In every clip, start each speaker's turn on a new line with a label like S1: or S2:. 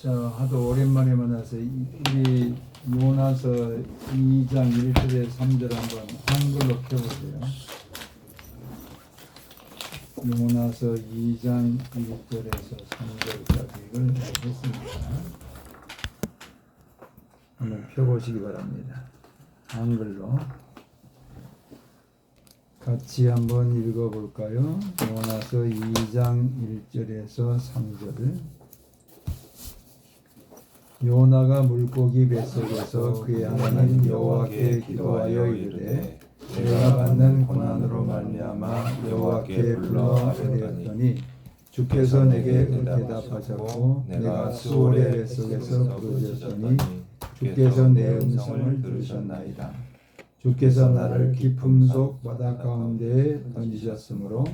S1: 자, 하도 오랜만에 만나서 우리 요나서 2장 1절에 3절 한번 한글로 펴보세요. 요나서 2장 1절에서 3절까지를 했습니다. 한번 펴보시기 바랍니다. 한글로 같이 한번 읽어볼까요? 요나서 2장 1절에서 3절을. 요나가 물고기 뱃속에서 그의 하나님 여호와께 기도하여 이르되 내가 받는 고난으로 말미암아 여호와께 불러 아뢰었더니 주께서 내게 대답하셨고 내가 수월의 뱃속에서 부르짖었더니 주께서 내 음성을 들으셨나이다. 주께서 나를 깊음 속 바다 가운데에 던지셨으므로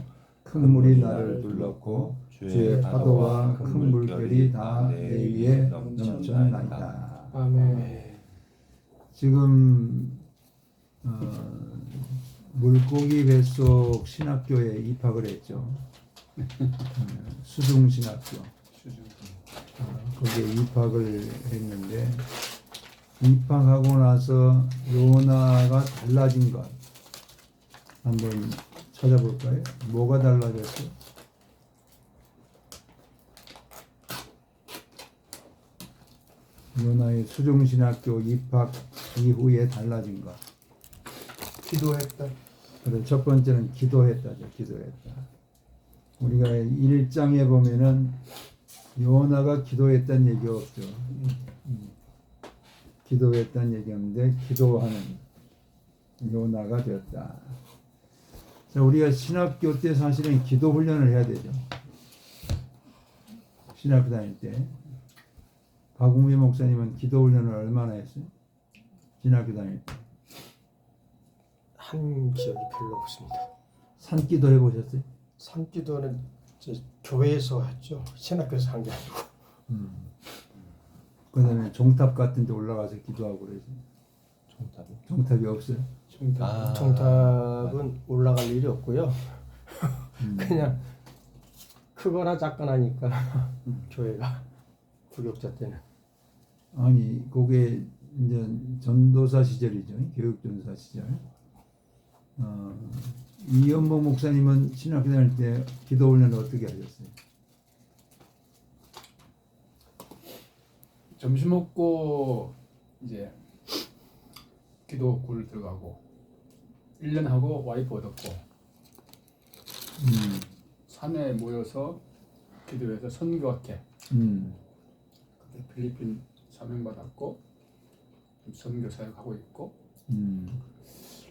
S1: 큰 물이 나를 둘렀고 주의 파도와 큰 물결이 다 내 위에 넘쳐나이다.
S2: 아멘.
S1: 지금 물고기 뱃속 신학교에 입학을 했죠. 수중신학교. 거기에 입학을 했는데 입학하고 나서 요나가 달라진 것 한번 찾아볼까요? 뭐가 달라졌어요? 요나의 수중신학교 입학 이후에 달라진 것.
S2: 기도했다.
S1: 그래, 첫 번째는 기도했다죠. 기도했다. 우리가 1장에 보면은 요나가 기도했다는 얘기 없죠. 기도했다는 얘기 없는데 기도하는 요나가 되었다. 자, 우리가 신학교 때 사실은 기도 훈련을 해야 되죠. 신학교 다닐 때. 박웅미 목사님은 기도 훈련을 얼마나 했어요? 신학교 다닐 때.
S2: 한 기억이 별로 없습니다.
S1: 산기도 해보셨어요?
S2: 산기도는 교회에서 했죠. 신학교에서 한 게 아니고.
S1: 그 다음에 종탑 같은 데 올라가서 기도하고 그러지. 종탑이 없어요?
S2: 정탑은 올라갈 일이 없고요. 그냥 크거나 작거나니까 교회가 구역자 때는.
S1: 아니, 그게 이제 전도사 시절이죠. 교육전도사 시절. 이연보 목사님은 신학교 다닐 때 기도 훈련을 어떻게 하셨어요?
S3: 점심 먹고 이제 기도굴 들어가고 1년 하고 와이프 얻었고 산에 모여서 기도해서 선교학회 그때 필리핀 사명 받았고 선교 사역하고 있고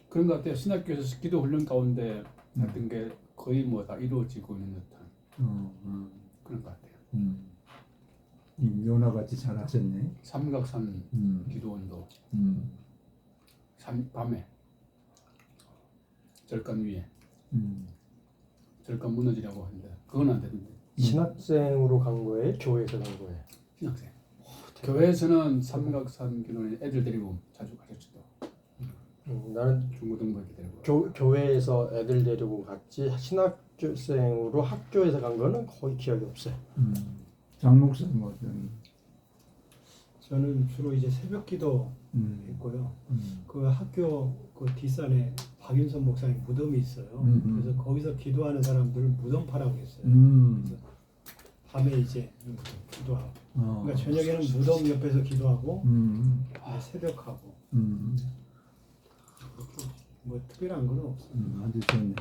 S3: 그런 것 같아요. 신학교에서 기도 훈련 가운데 했던 게 거의 뭐 다 이루어지고 있는 듯한 그런 것 같아요.
S1: 요나같이 잘 하셨네.
S3: 삼각산 기도원도 밤에 절간 위에 절간 무너지라고 하는데 그건 안 되던데.
S2: 신학생으로 간 거예요? 교회에서 간 거예요?
S3: 신학생. 교회에서는 삼각산 기도원에 애들 데리고 자주 가르쳤죠.
S2: 나는
S3: 중고등부 데리고.
S2: 교회에서 애들 데리고 갔지 신학생으로 학교에서 간 거는 거의 기억이 없어요.
S1: 장 목사님 어떤?
S4: 저는 주로 이제 새벽기도 했고요. 그 학교 그 뒷산에 박윤선 목사님 무덤이 있어요. 그래서 거기서 기도하는 사람들 무덤파라고 했어요. 그래서 밤에 이제 기도하고. 그러니까 저녁에는 무덤 옆에서 기도하고 새벽하고. 뭐 특별한 건 없어요.
S1: 아주 좋네.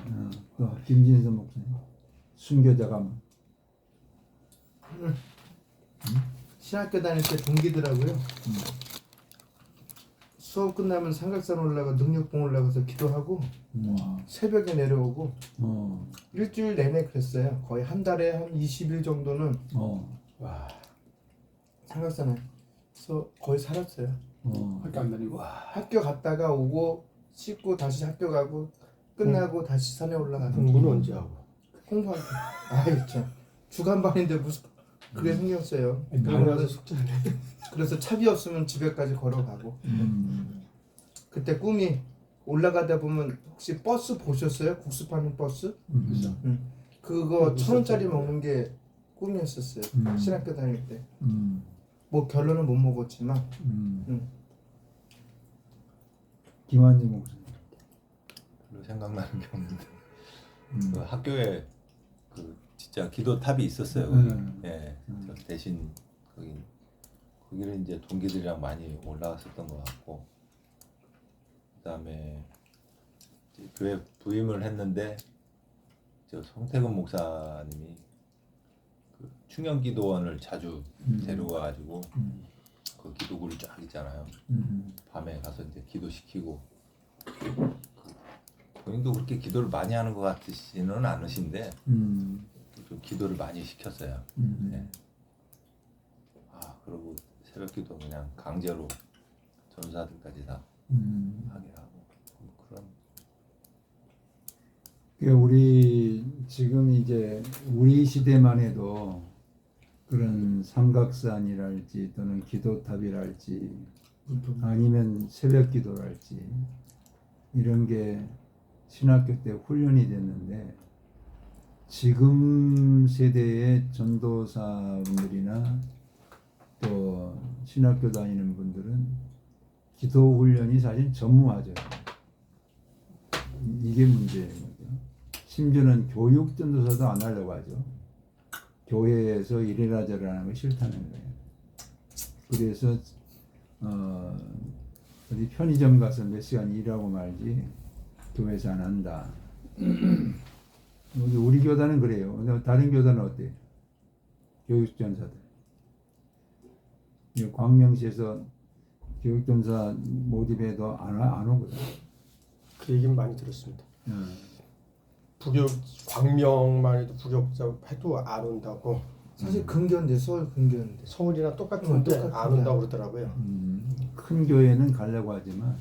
S1: 또 김진선 목사님 순교자 가문.
S5: 신학교 다닐 때 동기더라고요. 수업 끝나면 삼각산 올라가 능력봉 올라가서 기도하고 새벽에 내려오고 일주일 내내 그랬어요. 거의 한 달에 한 20일 정도는 삼각산에서 거의 살았어요.
S3: 학교 안 다니고.
S5: 학교 갔다가 오고 씻고 다시 학교 가고 끝나고 다시 산에 올라가는.
S2: 공부는 언제 하고?
S5: 공부할 때. 아이 참 주간반인데 무슨 그게 신경 써요.
S2: 가서 숙제하네.
S5: 그래서 차비 없으면 집에까지 걸어가고. 그때 꿈이 올라가다 보면 혹시 버스 보셨어요? 국수 파는 버스? 그거 1,000원짜리 먹는 게 꿈이었었어요. 신학교 다닐 때. 뭐 결론은 못 먹었지만
S1: 김한지 목사님.
S6: 별로 생각나는 게 없는데 그 학교에 그 진짜 기도탑이 있었어요. 거기. 예, 저 대신 거기를 이제 동기들이랑 많이 올라갔었던 것 같고, 그다음에 이제 교회 부임을 했는데 저 송태근 목사님이 그 충영기도원을 자주 데려가가지고 그 기도구를 쫙 있잖아요. 밤에 가서 이제 기도시키고, 본인도 그렇게 기도를 많이 하는 것 같으시는 않으신데 좀 기도를 많이 시켰어요. 네. 아, 그리고 새벽기도 그냥 강제로 전사들까지 다 하게 하고 그런.
S1: 우리 지금 이제 우리 시대만 해도 그런 삼각산이랄지 또는 기도탑이랄지 아니면 새벽기도랄지 이런 게 신학교 때 훈련이 됐는데, 지금 세대의 전도사분들이나 또 신학교 다니는 분들은 기도 훈련이 사실 전무하죠. 이게 문제예요. 심지어는 교육 전도사도 안 하려고 하죠. 교회에서 이래라 저래라 하는 거 싫다는 거예요. 그래서 어디 편의점 가서 몇 시간 일하고 말지 교회에서 안 한다. 우리 교단은 그래요. 근데 다른 교단은 어때요? 교육전사들. 광명시에서 교육전사 모집해도 안 오거든.
S2: 그 얘기는 많이 들었습니다. 부교 광명만 해도 부교자 해도 안 온다고.
S5: 사실 근교인데 서울 근교인데
S2: 서울이랑 똑같은데 안 온다고 그러더라고요.
S1: 큰 교회는 가려고 하지만,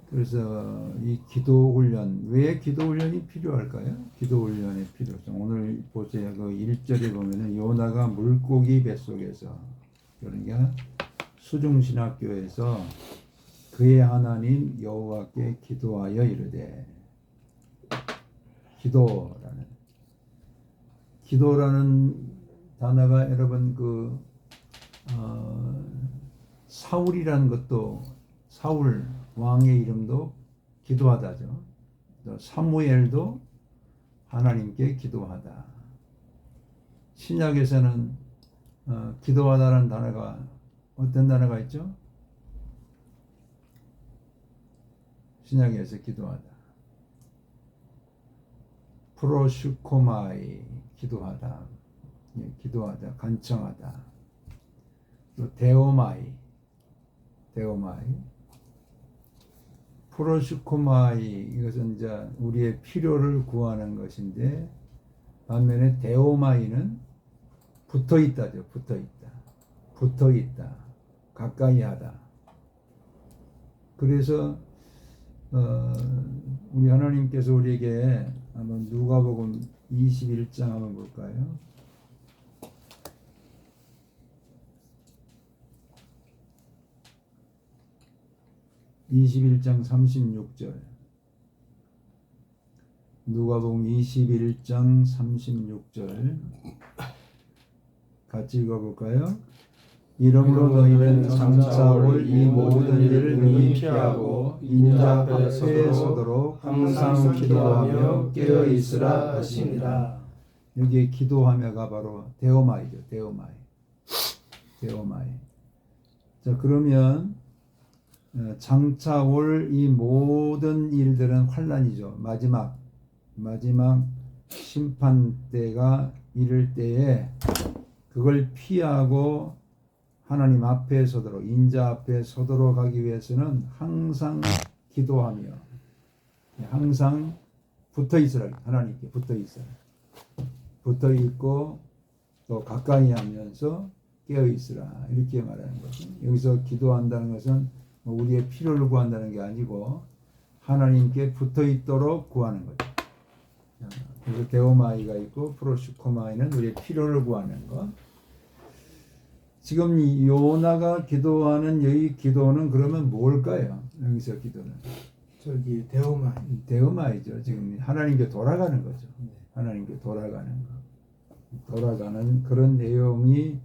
S1: 그래서 이 기도 훈련, 왜 기도 훈련이 필요할까요? 기도 훈련의 필요성. 오늘 보세요. 그 1절에 보면은 요나가 물고기 뱃속에서, 그러니까 수중신학교에서 그의 하나님 여호와께 기도하여 이르되, 기도라는 단어가 여러분 사울이라는 것도, 사울 왕의 이름도 기도하다죠. 또 사무엘도 하나님께 기도하다. 신약에서는 기도하다라는 단어가 어떤 단어가 있죠? 신약에서 기도하다. 프로슈코마이, 기도하다. 기도하다, 간청하다. 또 데오마이. 프로슈코마이, 이것은 이제 우리의 필요를 구하는 것인데, 반면에 데오마이는 붙어있다죠. 붙어있다. 가까이 하다. 그래서 우리 하나님께서 우리에게 한번 누가복음 21장 한번 볼까요? (21장) 36절. 누가복음 21장 36절 같이 읽어볼까요? 이러므로 너희는 장차 올 이 모든 일을 능히 피하고 인자 앞에 서도록 항상 기도하며 깨어 있으라 하시니라. 여기에 기도하며가 바로 데오마이죠. 데오마이. 자, 그러면 장차 올 이 모든 일들은 환난이죠. 마지막 심판 때가 이를 때에 그걸 피하고 하나님 앞에 서도록, 인자 앞에 서도록 하기 위해서는 항상 기도하며, 항상 붙어 있으라. 하나님께 붙어 있어라. 붙어 있고 또 가까이 하면서 깨어 있으라. 이렇게 말하는 거죠. 여기서 기도한다는 것은 우리의 필요를 구한다는 게 아니고 하나님께 붙어 있도록 구하는 거죠. 그래서 데오마이가 있고 프로슈코마이는 우리의 필요를 구하는 것. 지금 요나가 기도하는 여기 기도는 그러면 뭘까요? 여기서 기도는
S5: 저기
S1: 데오마이죠. 지금 하나님께 돌아가는 거죠. 하나님께 돌아가는 거. 돌아가는 그런 내용이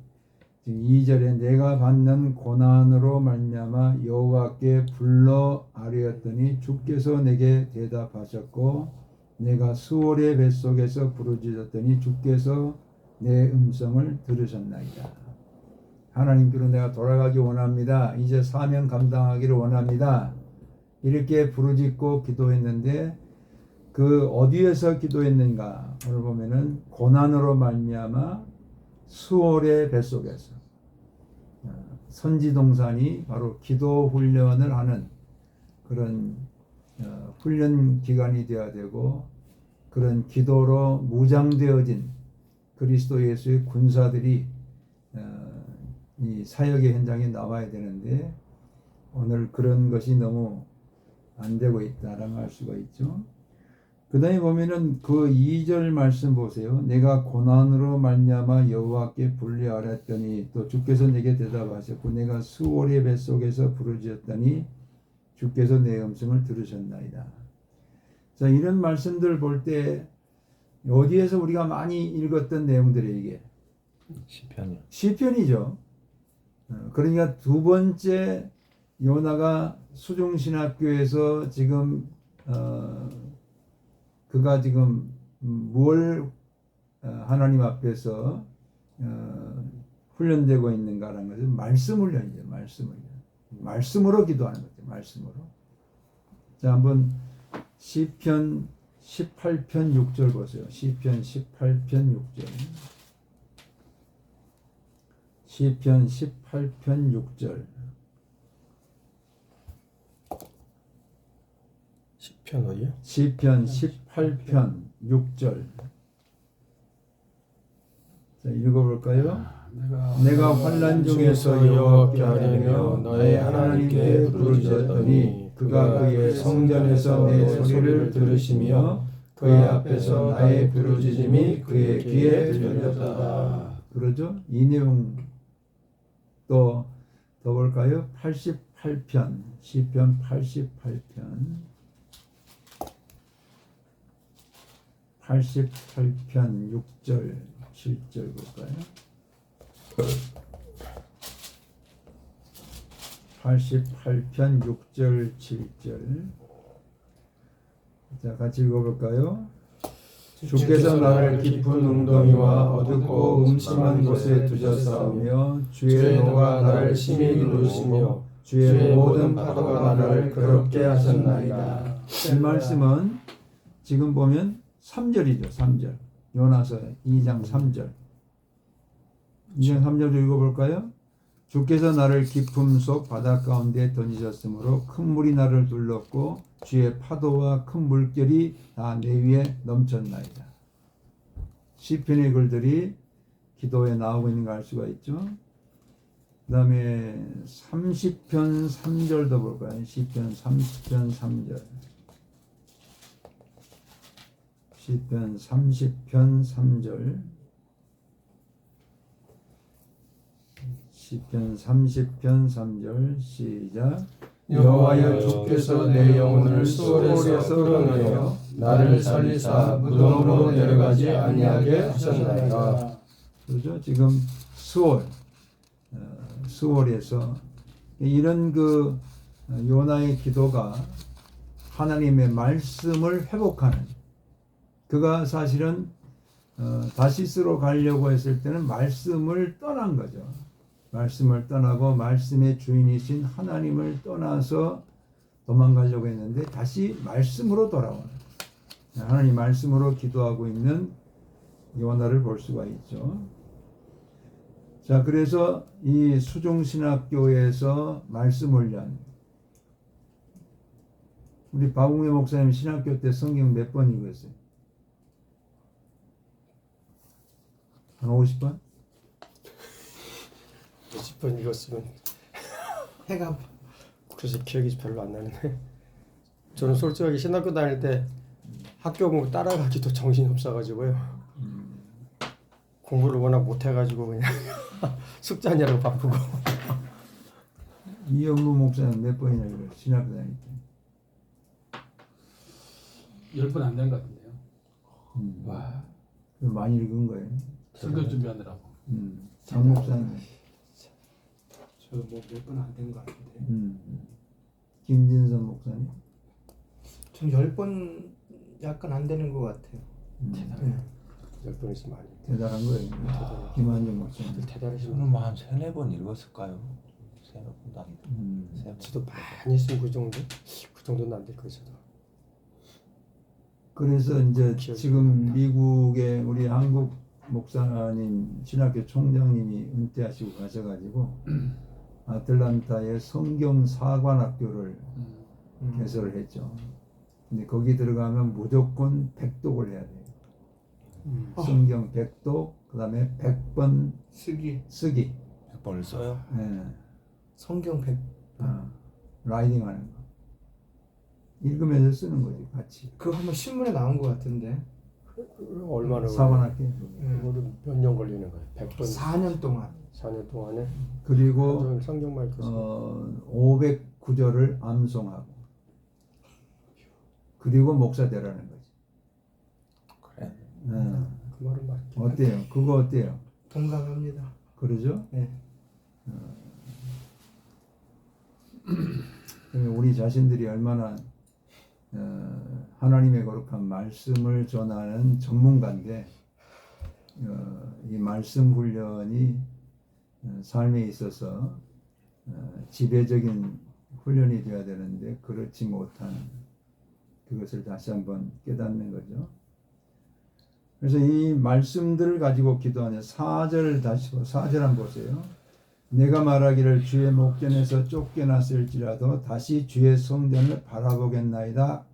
S1: 지금 2절에 내가 받는 고난으로 말미암아 여호와께 불러 아뢰었더니 주께서 내게 대답하셨고 내가 수월의 뱃속에서 부르짖었더니 주께서 내 음성을 들으셨나이다. 하나님께로 내가 돌아가기 원합니다. 이제 사명 감당하기를 원합니다. 이렇게 부르짖고 기도했는데 그 어디에서 기도했는가? 오늘 보면은 고난으로 말미암아 수월의 뱃속에서 선지동산이 바로 기도 훈련을 하는 그런 훈련 기간이 되어야 되고 그런 기도로 무장되어진 그리스도 예수의 군사들이 이 사역의 현장에 나와야 되는데 오늘 그런 것이 너무 안 되고 있다라고 할 수가 있죠. 그 다음에 보면은 그 2절 말씀 보세요. 내가 고난으로 말미암아 여호와께 불리 아뢰었더니 또 주께서 내게 대답하셨고 내가 수월의 뱃속에서 부르짖었더니 주께서 내 음성을 들으셨나이다. 자, 이런 말씀들 볼 때 어디에서 우리가 많이 읽었던 내용들이에요, 이게?
S6: 시편이요.
S1: 시편이죠. 그러니까 두 번째 요나가 수종신학교에서 지금 그가 지금 뭘 하나님 앞에서 훈련되고 있는가라는 것은 말씀 훈련이죠. 말씀으로 기도하는 거죠. 말씀으로. 자, 한번 시편 18편 6절 보세요. 시편 18편 6절. 시편 18편 6절.
S2: 시편 어디요?
S1: 시편 18편 6절. 자, 읽어볼까요? 내가 환난 중에서 여호와께 아뢰며 나의 하나님께 부르짖었더니 그가 그의 성전에서 내 소리를 들으시며 그의 앞에서 나의 부르짖음이 그의 귀에 들렸다. 그러죠? 이 내용 또 더 볼까요? 88편 시편 88편 6절 7절 볼까요? 88편 6절 7절. 자, 같이 읽어볼까요? 주께서 나를 깊은 웅덩이와 어둡고 음침한 곳에 두셨사오며 주의 노가 나를 심히 누르시며 주의 모든 파도가 나를 괴롭게 하셨나이다. 이 말씀은 지금 보면 3절이죠. 3절. 요나서 2장 3절. 2장 3절 읽어볼까요? 주께서 나를 깊음 속 바다 가운데 던지셨으므로 큰 물이 나를 둘렀고 주의 파도와 큰 물결이 다 내 위에 넘쳤나이다. 시편의 글들이 기도에 나오고 있는 걸 알 수가 있죠. 그 다음에 30편 3절도 볼까요? 시편 30편 3절. 시편 30편 3절. 시편 30편 3절 시작.
S2: 여호와여 주께서 내 영혼을 수월에서 끌어내어 나를 살리사 무덤으로 내려가지 아니하게 하셨나이다.
S1: 그렇죠? 지금 수월에서 이런 그 요나의 기도가 하나님의 말씀을 회복하는, 그가 사실은 다시스로 가려고 했을 때는 말씀을 떠난 거죠. 말씀을 떠나고 말씀의 주인이신 하나님을 떠나서 도망가려고 했는데 다시 말씀으로 돌아오는, 하나님 말씀으로 기도하고 있는 요나를 볼 수가 있죠. 자, 그래서 이 수종신학교에서 말씀 훈련, 우리 박웅회 목사님 신학교 때 성경 몇 번 읽었어요? 한 50번?
S2: 50번 읽었으면
S5: 해가
S2: 그래서 기억이 별로 안 나는데, 저는 솔직하게 신학교 다닐 때 학교 공부 따라가기도 정신이 없어가지고요. 공부를 워낙 못해가지고 그냥 숙제하느라고 바쁘고.
S1: 이영무 목사님 몇 번이나 읽었어요? 신학교 다닐 때?
S3: 10번 안 된 것 같은데요.
S1: 와, 많이 읽은 거예요.
S3: 설교 준비하느라고.
S1: 장 목사님
S4: 저도 뭐 몇 번 안 된 것 같은데.
S1: 김진선 목사님.
S5: 전 10번 약간 안 되는 것 같아요.
S2: 대단해. 10번 있으면 많이.
S1: 대단한 거예요. 김한중 목사님.
S2: 대단하시면.
S6: 저는 뭐 한 3-4번 읽었을까요? 3-4번도 안 돼. 3번.
S2: 저도 많이 했으면 그 정도? 그 정도는 안 될 거예요, 저도.
S1: 그래서 이제
S2: 기억이
S1: 지금
S2: 납니다.
S1: 미국에 우리 한국 목사님 신학교 총장님이 은퇴하시고 가셔가지고 아틀란타에 성경 사관학교를 개설을 했죠. 근데 거기 들어가면 무조건 100독을 해야 돼요. 성경 100독, 그다음에 100번 쓰기.
S6: 100번을 써요?
S1: 예.
S5: 성경 100.
S1: 라이딩하는 거. 읽으면서 쓰는 거지 같이.
S5: 그거 한번 신문에 나온 것 같은데.
S2: 얼마나
S1: 사관학교.
S2: 그거를 몇 년 걸리는 거예요? 100번
S5: 4년 동안.
S2: 4년 동안에
S1: 그리고
S2: 하루 종일 성경만 읽어서
S1: 500구절을 암송하고 그리고 목사 되라는 거지.
S6: 그래.
S2: 그 말은 맞긴
S1: 어때요? 그거 어때요?
S5: 동감합니다.
S1: 그러죠?
S5: 네.
S1: 우리 자신들이 얼마나 하나님의 거룩한 말씀을 전하는 전문가인데 이 말씀 훈련이 삶에 있어서 지배적인 훈련이 되어야 되는데 그렇지 못한 그것을 다시 한번 깨닫는 거죠. 그래서 이 말씀들을 가지고 기도하는 4절 다시 4절 한번 보세요. 내가 말하기를 주의 목전에서 쫓겨났을지라도 다시 주의 성전을 바라보겠나이다.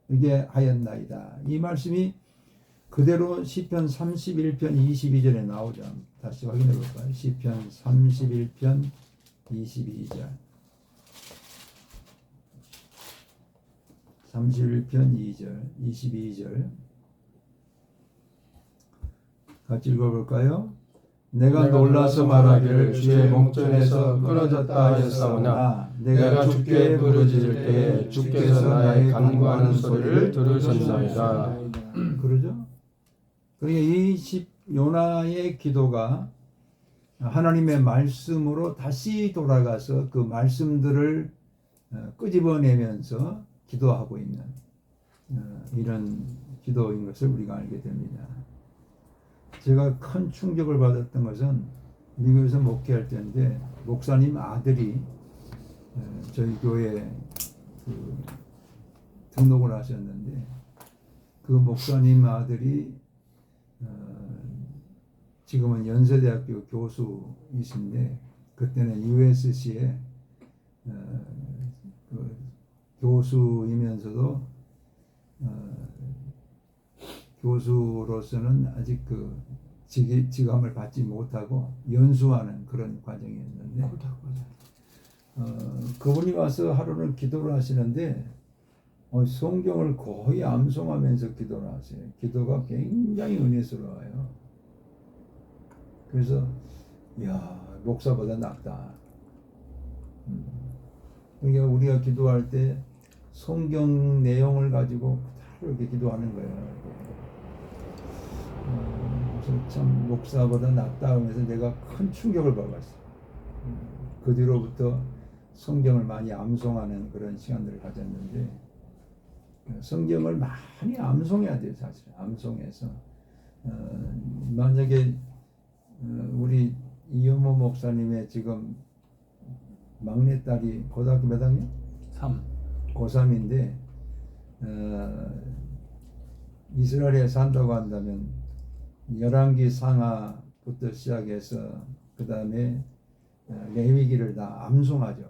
S1: 이게 하였나이다. 이 말씀이 그대로 시편 31편 22절에 나오죠. 다시 확인해 볼까요? 시편 31편 22절. 31편 2절, 22절. 같이 읽어볼까요? 내가 놀라서 말하기를 주의 목전에서 끊어졌다 하였사오나 내가 주께 부르짖을 때에 주께서 나의 간구하는 소리를 들으셨나이다. 그러죠? 그러니까 이 요나의 기도가 하나님의 말씀으로 다시 돌아가서 그 말씀들을 끄집어내면서 기도하고 있는 이런 기도인 것을 우리가 알게 됩니다. 제가 큰 충격을 받았던 것은 미국에서 목회할 때인데 목사님 아들이 저희 교회에 등록을 하셨는데 그 목사님 아들이 지금은 연세대학교 교수이신데 그때는 USC에 그 교수이면서도 교수로서는 아직 그 직함을 받지 못하고 연수하는 그런 과정이었는데 그분이 와서 하루는 기도를 하시는데 성경을 거의 암송하면서 기도를 하세요. 기도가 굉장히 은혜스러워요. 그래서 이야 목사보다 낫다. 그러니까 우리가 기도할 때 성경 내용을 가지고 이렇게 기도하는 거예요. 그래서 참 목사보다 낫다 하면서 내가 큰 충격을 받았어요. 그 뒤로부터 성경을 많이 암송하는 그런 시간들을 가졌는데 성경을 많이 암송해야 돼요. 사실 암송해서 만약에 우리 이효모 목사님의 지금 막내딸이 고등학교 몇 학년?
S3: 3.
S1: 고3인데 이스라엘에 산다고 한다면 열왕기 상하부터 시작해서 그 다음에 레위기를 다 암송하죠.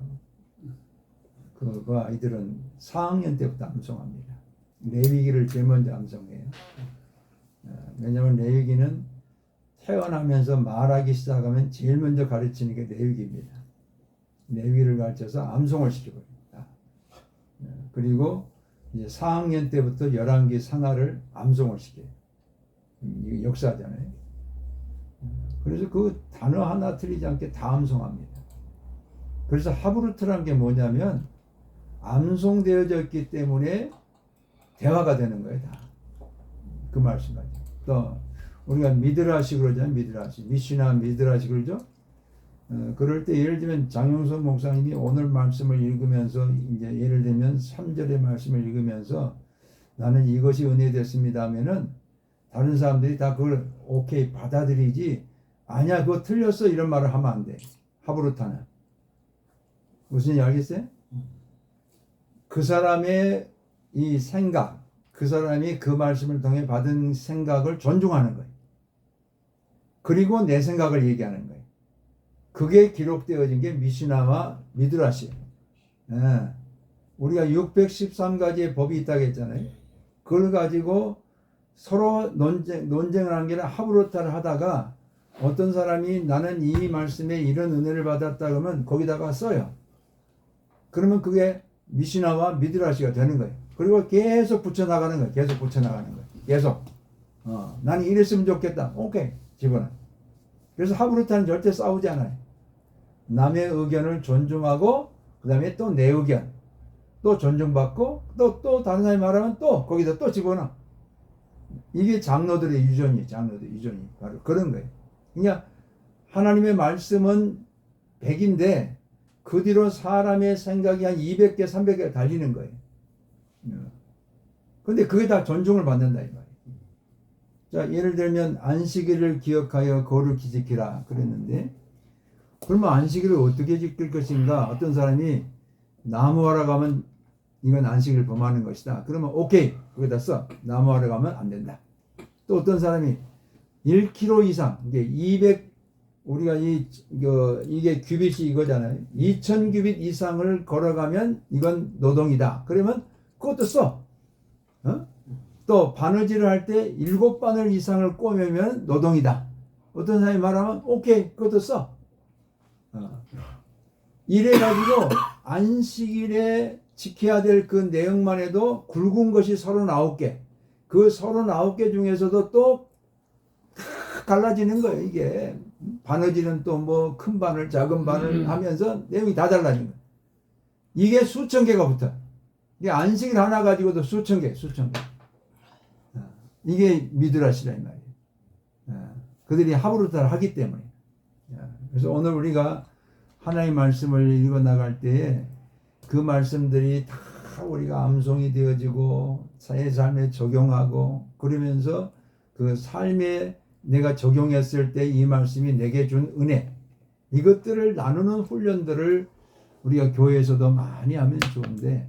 S1: 그 아이들은 4학년 때부터 암송합니다. 레위기를 제일 먼저 암송해요. 왜냐하면 레위기는 태어나면서 말하기 시작하면 제일 먼저 가르치는 게 레위기입니다. 레위기를 가르쳐서 암송을 시켜버립니다. 그리고 이제 4학년 때부터 열왕기 상하를 암송을 시켜요. 이게 역사잖아요. 그래서 그 단어 하나 틀리지 않게 다 암송합니다. 그래서 하브루트라는 게 뭐냐면 암송되어졌기 때문에 대화가 되는 거예요. 다. 그 말씀하죠. 또 우리가 미드라시 그러잖아요. 미드라시. 미시나 미드라시 그러죠. 그럴 때 예를 들면 장용석 목사님이 오늘 말씀을 읽으면서 이제 예를 들면 3절의 말씀을 읽으면서 나는 이것이 은혜됐습니다 하면은 다른 사람들이 다 그걸 오케이 받아들이지 아니야 그거 틀렸어 이런 말을 하면 안 돼. 하브루타는 무슨 얘기 알겠어요? 그 사람의 이 생각, 그 사람이 그 말씀을 통해 받은 생각을 존중하는 거예요. 그리고 내 생각을 얘기하는 거예요. 그게 기록되어진 게 미시나와 미드라시예요. 예. 우리가 613가지의 법이 있다고 했잖아요. 그걸 가지고 서로 논쟁을 한 게 아니라 하브루타를 하다가 어떤 사람이 나는 이 말씀에 이런 은혜를 받았다 그러면 거기다가 써요. 그러면 그게 미시나와 미드라시가 되는 거예요. 그리고 계속 붙여나가는 거예요. 계속 붙여나가는 거예요. 계속. 나는 이랬으면 좋겠다. 오케이. 집어넣어. 그래서 하브루타는 절대 싸우지 않아요. 남의 의견을 존중하고 그 다음에 또 내 의견 또 존중받고 또 다른 사람이 말하면 또 거기다 또 집어넣어. 이게 장로들의 유전이에요. 장로들의 유전이 바로 그런 거예요. 그러니까 하나님의 말씀은 100인데 그 뒤로 사람의 생각이 한 200개 300개 달리는 거예요. 근데 그게 다 존중을 받는다 이 말이에요. 자, 예를 들면 안식일을 기억하여 거룩히 지키라 그랬는데 그러면 안식일을 어떻게 지킬 것인가? 어떤 사람이 나무하러 가면 이건 안식일을 범하는 것이다. 그러면 오케이 거기다 써. 나무하러 가면 안 된다. 또 어떤 사람이 1km 이상 이게 200 우리가 이게 규빗이 이거잖아요. 2000규빗 이상을 걸어가면 이건 노동이다. 그러면 그것도 써. 또 바느질을 할 때 7바늘 이상을 꼬매면 노동이다. 어떤 사람이 말하면 오케이 그것도 써. 이래가지고 안식일에 지켜야 될 그 내용만 해도 굵은 것이 39개. 그 39개 중에서도 또 갈라지는 거예요. 이게 바느질은 또 뭐 큰 바늘 작은 바늘 하면서 내용이 다 달라진 거예요. 이게 수천 개가 붙어. 이게 안식일 하나 가지고도 수천 개. 이게 미드라시라 이 말이에요. 그들이 하브루타를 하기 때문에. 그래서 오늘 우리가 하나님의 말씀을 읽어 나갈 때에 그 말씀들이 다 우리가 암송이 되어지고 새 삶에 적용하고 그러면서 그 삶에 내가 적용했을 때 이 말씀이 내게 준 은혜 이것들을 나누는 훈련들을 우리가 교회에서도 많이 하면 좋은데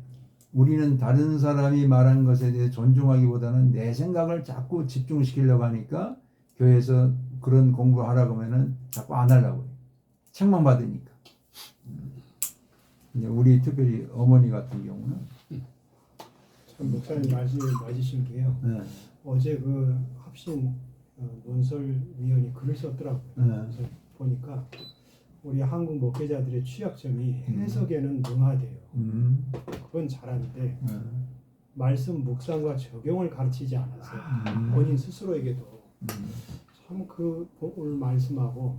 S1: 우리는 다른 사람이 말한 것에 대해 존중하기보다는 내 생각을 자꾸 집중시키려고 하니까 교회에서 그런 공부를 하라고 하면은 자꾸 안 하려고 해요. 책망받으니까. 우리 특별히 어머니 같은 경우는
S4: 참 목사님 말씀이 맞으신 게요. 어제 그 합신 논설위원이 글을 썼더라고요. 그래서 보니까 우리 한국 목회자들의 취약점이 해석에는 능하대요. 그건 잘하는데 말씀 묵상과 적용을 가르치지 않았어요. 본인 스스로에게도 참 그 오늘 말씀하고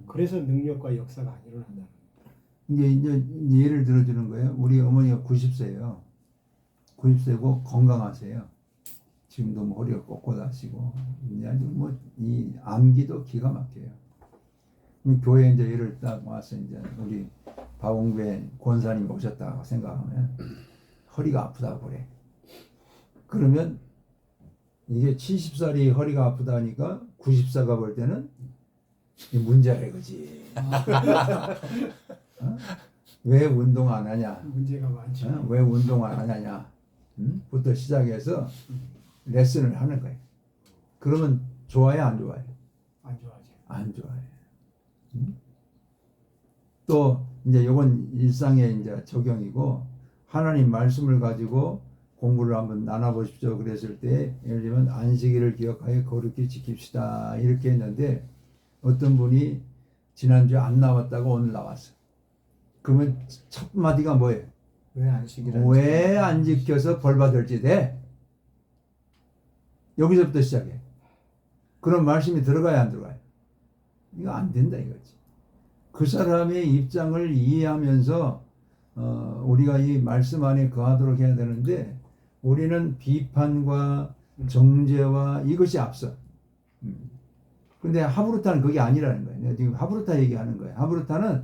S4: 그래서 능력과 역사가 안 일어난다.
S1: 이제 예를 들어주는 거예요. 우리 어머니가 90세예요. 90세고 건강하세요. 지금도 뭐 허리가 꼿꼿하시고 아주 뭐 이 암기도 기가 막혀요. 교회 이제 예를 딱 와서 이제 우리 박웅배 권사님 오셨다고 생각하면 허리가 아프다고 그래. 그러면 이게 70살이 허리가 아프다니까 94가 볼 때는 문제라 이거지. 왜 운동 안 하냐?
S4: 문제가 많죠.
S1: 왜 운동 안 하냐? 부터 시작해서 레슨을 하는 거예요. 그러면 좋아요, 안 좋아요?
S4: 안 좋아하죠.
S1: 안 좋아요. 또 이제 이건 일상의 이제 적용이고 하나님 말씀을 가지고 공부를 한번 나눠보십시오. 그랬을 때 예를 들면 안식일을 기억하여 거룩히 지킵시다 이렇게 했는데 어떤 분이 지난주에 안 나왔다고 오늘 나왔어. 그러면 첫 마디가 뭐예요? 왜 안 지켜서 벌 받을지 돼? 여기서부터 시작해. 그런 말씀이 들어가야 안 들어가요? 이거 안 된다 이거지. 그 사람의 입장을 이해하면서 우리가 이 말씀 안에 거하도록 해야 되는데 우리는 비판과 정죄와 이것이 앞서. 근데 하브루타는 그게 아니라는 거예요. 내가 지금 하브루타 얘기하는 거예요. 하브루타는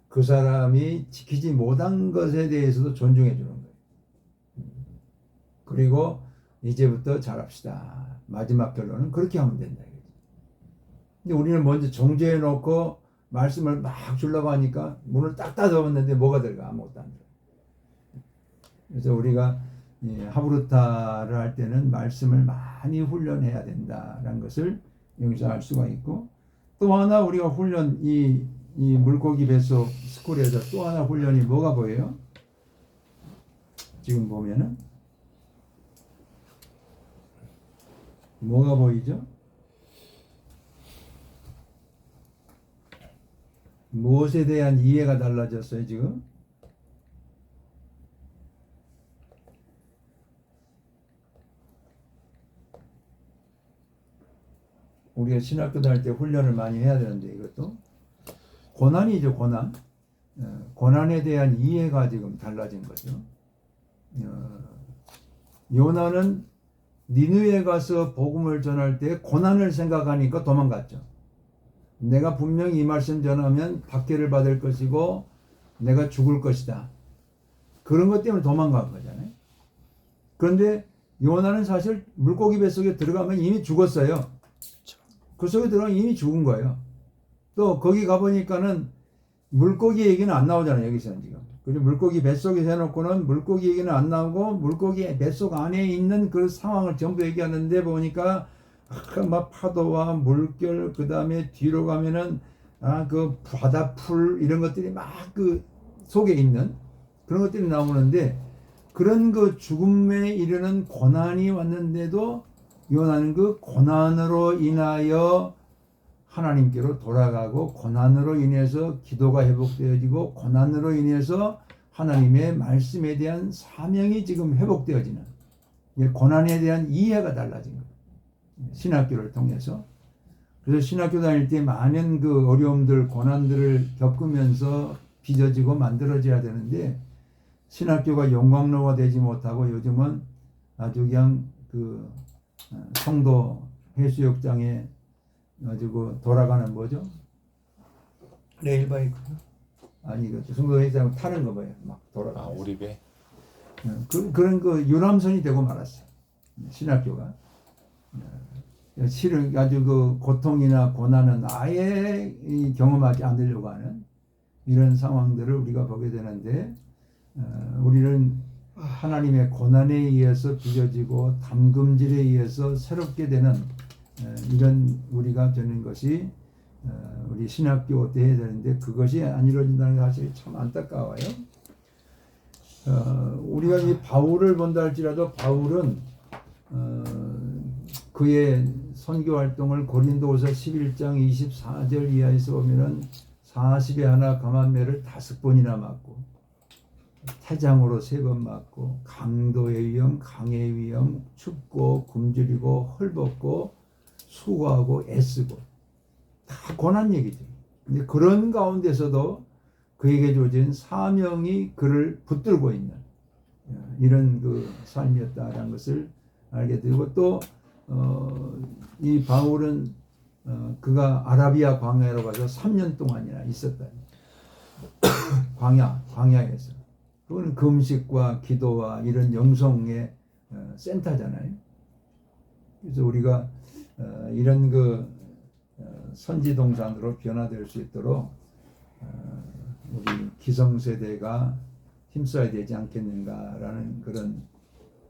S1: 그 사람이 지키지 못한 것에 대해서도 존중해 주는 거예요. 그리고 이제부터 잘합시다. 마지막 결론은 그렇게 하면 된다. 근데 우리는 먼저 정죄해 놓고 말씀을 막 주려고 하니까 문을 딱 닫아봤는데 뭐가 들어가? 아무것도 안 들어가. 그래서 우리가 하브루타를 할 때는 말씀을 많이 훈련해야 된다라는 것을 여기서 알 수가 있고, 또 하나 우리가 훈련, 이 물고기 뱃속 스쿨에서 또 하나 훈련이 뭐가 보여요? 지금 보면은 뭐가 보이죠? 무엇에 대한 이해가 달라졌어요 지금? 우리가 신학교 다닐 때 훈련을 많이 해야 되는데 이것도 고난이죠. 고난. 고난에 대한 이해가 지금 달라진 거죠. 요나는 니느웨에 가서 복음을 전할 때 고난을 생각하니까 도망갔죠. 내가 분명히 이 말씀 전하면 박해를 받을 것이고 내가 죽을 것이다. 그런 것 때문에 도망간 거잖아요. 그런데 요나는 사실 물고기 뱃속에 들어가면 이미 죽었어요. 그 속에 들어가면 이미 죽은 거예요. 또 거기 가보니까는 물고기 얘기는 안 나오잖아요. 여기서는 지금. 그리고 물고기 뱃속에 해놓고는 물고기 얘기는 안 나오고 물고기 뱃속 안에 있는 그 상황을 전부 얘기하는데 보니까 막 파도와 물결, 그 다음에 뒤로 가면은 그 바다풀 이런 것들이 막 그 속에 있는 그런 것들이 나오는데, 그런 그 죽음에 이르는 고난이 왔는데도 요나는 그 고난으로 인하여 하나님께로 돌아가고, 고난으로 인해서 기도가 회복되어지고, 고난으로 인해서 하나님의 말씀에 대한 사명이 지금 회복되어지는, 고난에 대한 이해가 달라진 거예요. 신학교를 통해서. 그래서 신학교 다닐 때 많은 그 어려움들, 고난들을 겪으면서 빚어지고 만들어져야 되는데, 신학교가 영광로가 되지 못하고 요즘은 아주 그냥 그 성도 해수욕장에 가지고 돌아가는 뭐죠? 레일바이크? 아니, 그 성도 해수욕장 타는 거 봐요. 막 돌아가.
S6: 오리배.
S1: 그런 그 유람선이 되고 말았어요. 신학교가. 실은 아주 그 고통이나 고난은 아예 경험하지 않으려고 하는 이런 상황들을 우리가 보게 되는데, 우리는 하나님의 고난에 의해서 빚어지고 담금질에 의해서 새롭게 되는 이런 우리가 되는 것이 우리 신학교 때 해야 되는데, 그것이 안 이루어진다는 사실이 참 안타까워요. 우리가 이 바울을 본다 할지라도 바울은 그의 선교 활동을 고린도후서 11장 24절 이하에서 보면은 40에 하나 감한매를 5번이나 맞고, 태장으로 3번 맞고, 강도의 위험, 강의 위험, 춥고 굶주리고 헐벗고 수고하고 애쓰고, 다 고난 얘기죠. 근데 그런 가운데서도 그에게 주어진 사명이 그를 붙들고 있는 이런 그 삶이었다라는 것을 알게 되고, 또 이 바울은 그가 아라비아 광야로 가서 3년 동안이나 있었다. 광야에서. 그거는 금식과 기도와 이런 영성의 센터잖아요. 그래서 우리가 이런 그 선지동산으로 변화될 수 있도록 우리 기성세대가 힘써야 되지 않겠는가라는 그런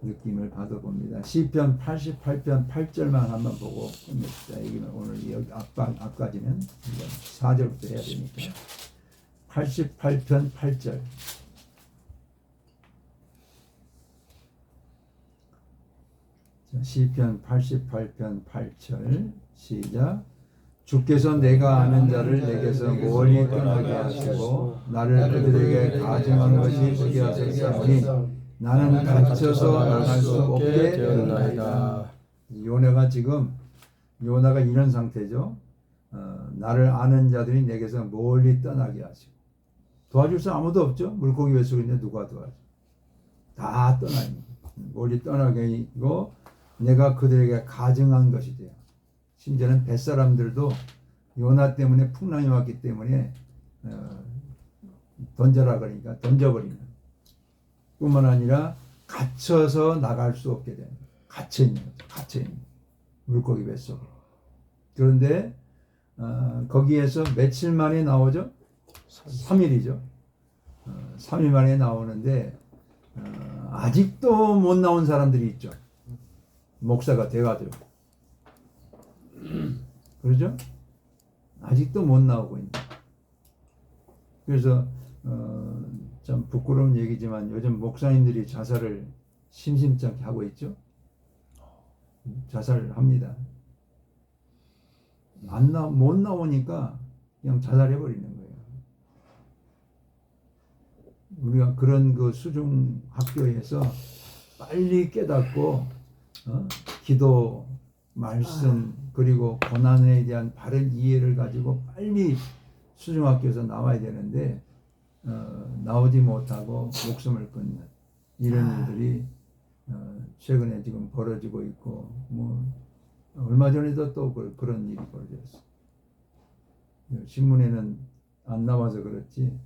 S1: 느낌을 받아봅니다. 시편 88편 8절만 한번 보고 끝냅시다. 이기는 오늘 여기 앞까지는 4절부터 해야 되니까. 88편 8절. 시편 88편 8절 시작. 주께서 내가 아는 자를 내게서 멀리 떠나게 하시고 나를 그들에게 가증한 것이 되게 하셨사오니 나는 갇혀서 나갈 수 없게 되었나이다. 요나가 이런 상태죠. 나를 아는 자들이 내게서 멀리 떠나게 하시고, 도와줄 사람 아무도 없죠. 물고기 뱃속에 있는데 누가 도와줘? 다 떠나 있는, 멀리 떠나게 하고 내가 그들에게 가증한 것이 돼요. 심지어는 뱃사람들도 요나 때문에 풍랑이 왔기 때문에 던져라 그러니까 던져버리는 뿐만 아니라 갇혀서 나갈 수 없게 되는 갇혀있는 물고기 뱃속에. 그런데 거기에서 며칠 만에 나오죠? 3일이죠. 3일 만에 나오는데 아직도 못 나온 사람들이 있죠. 목사가 돼가지고. 그러죠? 아직도 못 나오고 있는. 그래서 참 부끄러운 얘기지만 요즘 목사님들이 자살을 심심치 않게 하고 있죠. 자살을 합니다. 못 나오니까 그냥 자살해 버리는 거예요. 우리가 그런 그 수중 학교에서 빨리 깨닫고 기도, 말씀 그리고 고난에 대한 바른 이해를 가지고 빨리 수중 학교에서 나와야 되는데 나오지 못하고 목숨을 끊는 이런 일들이 최근에 지금 벌어지고 있고 뭐 얼마 전에도 또 그런 일이 벌어졌어. 신문에는 안 나와서 그렇지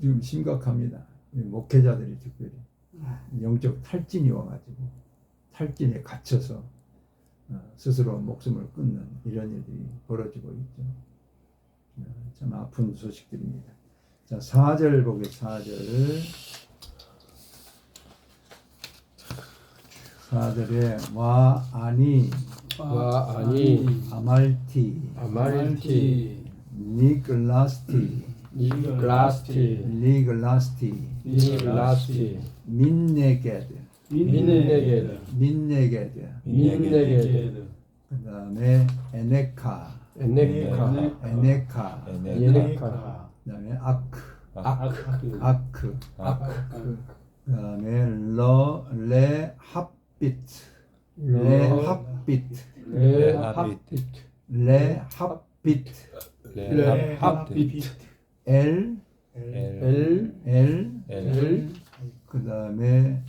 S1: 지금 심각합니다. 목회자들이 특별히 영적 탈진이 와가지고 탈진에 갇혀서 스스로 목숨을 끊는 이런 일들이 벌어지고 있죠. 참 아픈 소식들입니다. 자, 4절 보겠습니다. 4절에 와 아니 아말티 니글라스티 민네게드 그 다음에 에네카 그 다음에 아크 그 다음에 레합빗 그 다음에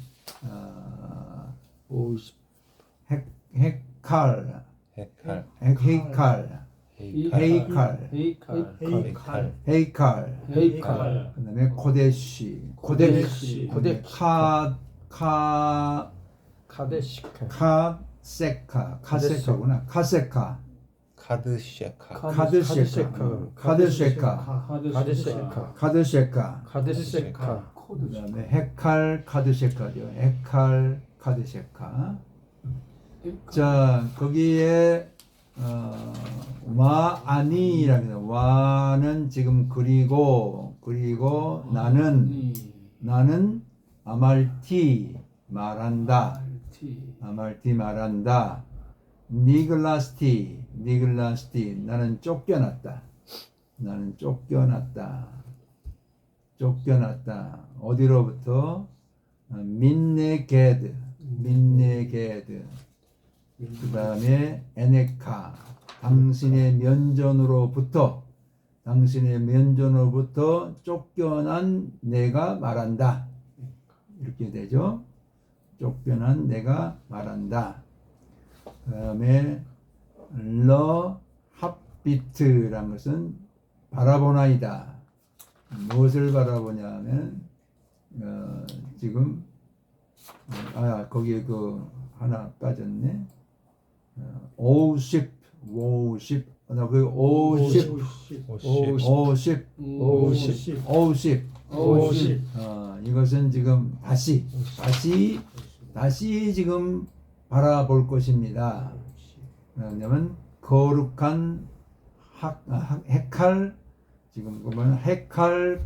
S1: 헤칼 그 다음에 코데시 카세카구나 카드셰카 그 다음에 헤칼 카드셰카죠. 헤칼 카드셰카. 자 거기에 와 아니랍니다. 와는 지금 그리고 나는 아말티 말한다. 니글라스티 나는 쫓겨났다. 어디로부터? 민네게드 그 다음에 에네카 당신의 면전으로부터 쫓겨난 내가 말한다. 이렇게 되죠. 쫓겨난 내가 말한다. 그 다음에 habit라는 것은 바라보나이다. 무엇을 바라보냐면 지금 거기에 그 하나 빠졌네. 오십 이것은 지금 다시 지금 바라볼 것입니다. 왜냐하면 거룩한 헤칼 지금 보면 헤칼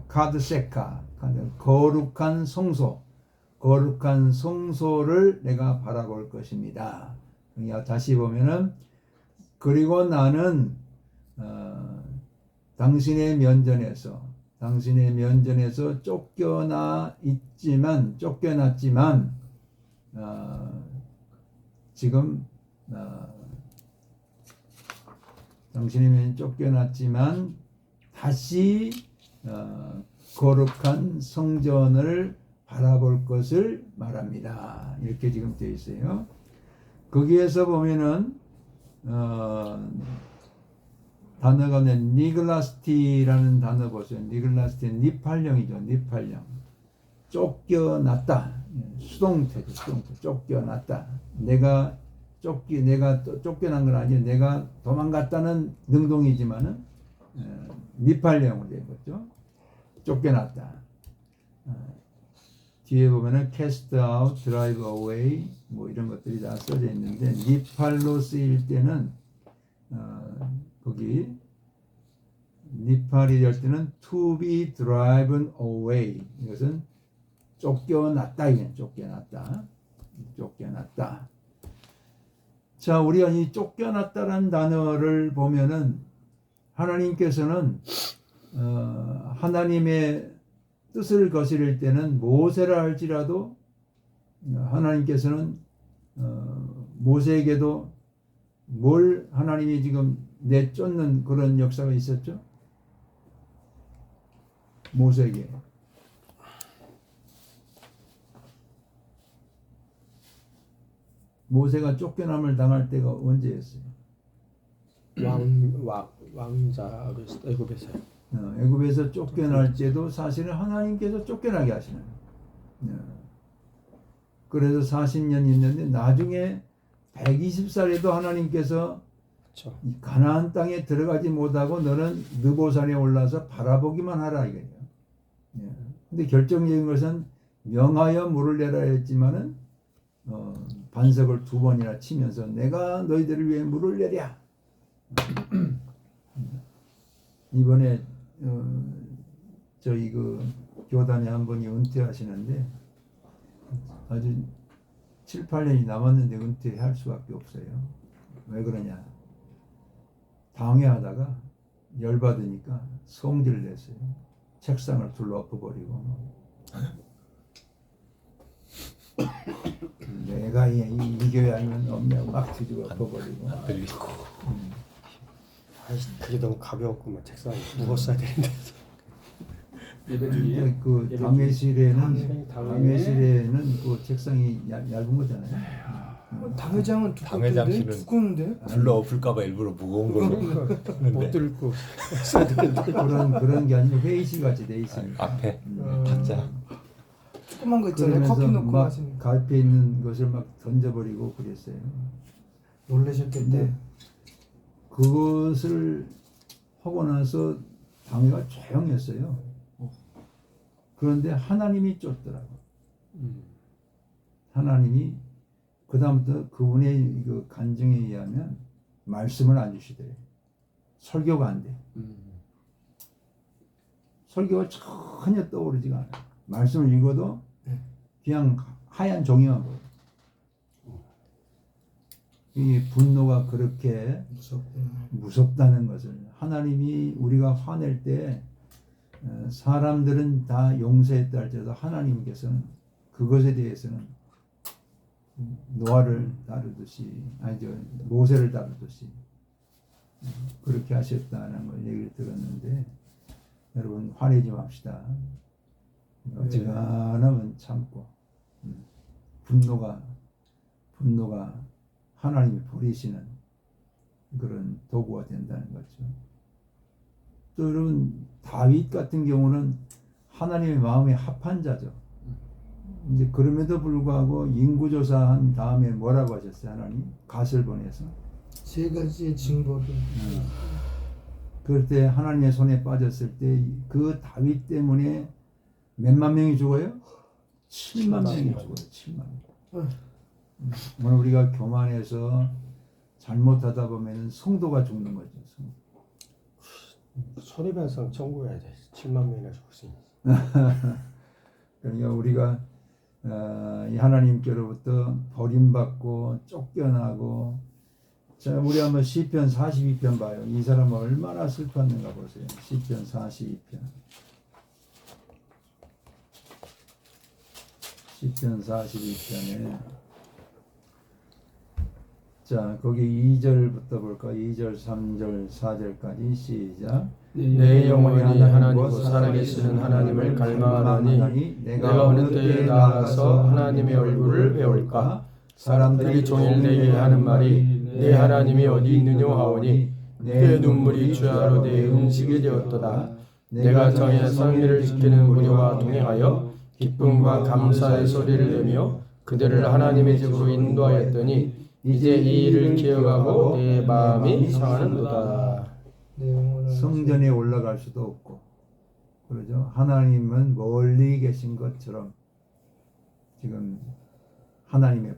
S1: 카드세카 거룩한 성소를 내가 바라볼 것입니다. 다시 보면은 그리고 나는 당신의 면전에서 쫓겨났지만 지금 당신의 면전에 쫓겨났지만 다시 거룩한 성전을 바라볼 것을 말합니다. 이렇게 지금 되어 있어요. 거기에서 보면은 단어가 니글라스티라는 단어 보세요. 니글라스티 니팔령이죠. 니팔령. 쫓겨났다. 수동태죠. 수동태. 쫓겨났다. 내가 쫓겨난 건 아니에요. 내가 도망갔다는 능동이지만은 니팔령으로 된 거죠. 쫓겨났다. 뒤에 보면은 cast out, drive away 뭐 이런 것들이 다 써져 있는데 니팔로 쓰일 때는 거기 니팔이 될 때는 to be driven away 이것은 쫓겨났다 이게 쫓겨났다. 자, 우리가 이 쫓겨났다라는 단어를 보면은 하나님께서는 하나님의 뜻을 거스릴 때는 모세라 할지라도 하나님께서는 모세에게도 뭘 하나님이 지금 내쫓는 그런 역사가 있었죠? 모세에게. 모세가 쫓겨남을 당할 때가 언제였어요?
S2: 왕자 애굽에서요.
S1: 애굽에서 쫓겨날 때도 사실은 하나님께서 쫓겨나게 하시는 거예요. 그래서 40년 있는데 나중에 120살에도 하나님께서
S2: 그렇죠.
S1: 이 가나안 땅에 들어가지 못하고 너는 느보산에 올라서 바라보기만 하라 이거예요. 근데 결정적인 것은 명하여 물을 내라 했지만은 반석을 2번이나 치면서 내가 너희들을 위해 물을 내랴. 이번에 저희 그 교단에 한 분이 은퇴하시는데 아주 7, 8년이 남았는데 은퇴할 수밖에 없어요. 왜 그러냐? 당회하다가 열받으니까 성질을 냈어요. 책상을 둘러 엎어버리고 내가 이 교회 아니면 없냐고 막 뒤집어 엎어버리고
S2: 그게 너무 가벼웠구만. 책상이 무거웠어야 되는데.
S3: 예배중에
S1: 그 당회실에는 그 책상이 얇은 거잖아요.
S5: 당회장은
S6: 당회장실은
S5: 두꺼운데?
S6: 불러 엎을까봐 일부러 무거운 걸로
S2: 못 들고
S1: 그런 게 아니고 회의실 같이 돼 있으니까.
S6: 앞에 탁자.
S5: 조그만 거 있잖아요. 커피
S1: 그러면서
S5: 넣고
S1: 막
S5: 마시는 거.
S1: 갈피에 있는 것을 막 던져버리고 그랬어요.
S5: 놀라셨겠네.
S1: 근데 그것을 하고 나서 당회가 조용했어요. 그런데 하나님이 쫓더라고. 하나님이 그 다음부터 그분의 그 간증에 의하면 말씀을 안 주시더래. 설교가 안 돼. 설교가 전혀 떠오르지가 않아. 말씀을 읽어도 그냥 하얀 종이만 보여. 이 분노가 그렇게 무섭다는 것을 하나님이 우리가 화낼 때 사람들은 다 용서했다 할지라도 하나님께서는 그것에 대해서는 노아를 다루듯이 모세를 다루듯이 그렇게 하셨다는 걸 얘기를 들었는데 여러분 화내지 맙시다. 어지간하면 참고 분노가 하나님이 버리시는 그런 도구가 된다는 거죠. 또 여러분 다윗 같은 경우는 하나님의 마음에 합한 자죠. 이제 그럼에도 불구하고 인구조사한 다음에 뭐라고 하셨어요? 하나님 갓을 보내서
S5: 3가지의 징벌을.
S1: 그럴 때 하나님의 손에 빠졌을 때 그 다윗 때문에 몇만 명이 죽어요? 7만 명이 죽어요. 7만 명. 오늘 우리가 교만해서 잘못하다 보면 성도가 죽는 거죠.
S2: 손해배상 청구해야 돼. 7만 명이나 죽었으니.
S1: 그러니까 우리가 이 하나님께로부터 버림받고 쫓겨나고 자 우리 한번 시편 42편 봐요. 이 사람은 얼마나 슬펐는가 보세요. 시편 42편. 시편 42편에 자 자, 거기 2절부터 볼까? 2절, 3절, 4절까지 시작.
S2: 내 영혼이 하나님과 살아계시는 하나님을 갈망하노니 내가 어느 때에 나아가서 하나님의 얼굴을 배울까? 사람들이 종일 내게 하는 말이 내 하나님이 어디 있느냐 하오니 내 눈물이 주야로 내 음식이 되었도다. 내가 정의 성리를 지키는 무리와 동행하여 기쁨과 감사의 소리를 내며 그들을 하나님의 집으로 인도하였더니 이제 이 일을 기억하고 내 마음이 상하는도다.
S5: 내 영혼을
S1: 성전에 올라갈 수도 없고, 그러죠. 하나님은 멀리 계신 것처럼 지금 하나님의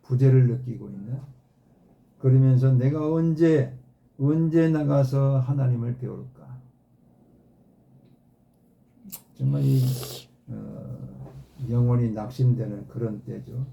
S1: 부재를 느끼고 있는. 그러면서 내가 언제 나가서 하나님을 배울까? 정말 이 영혼이 낙심되는 그런 때죠.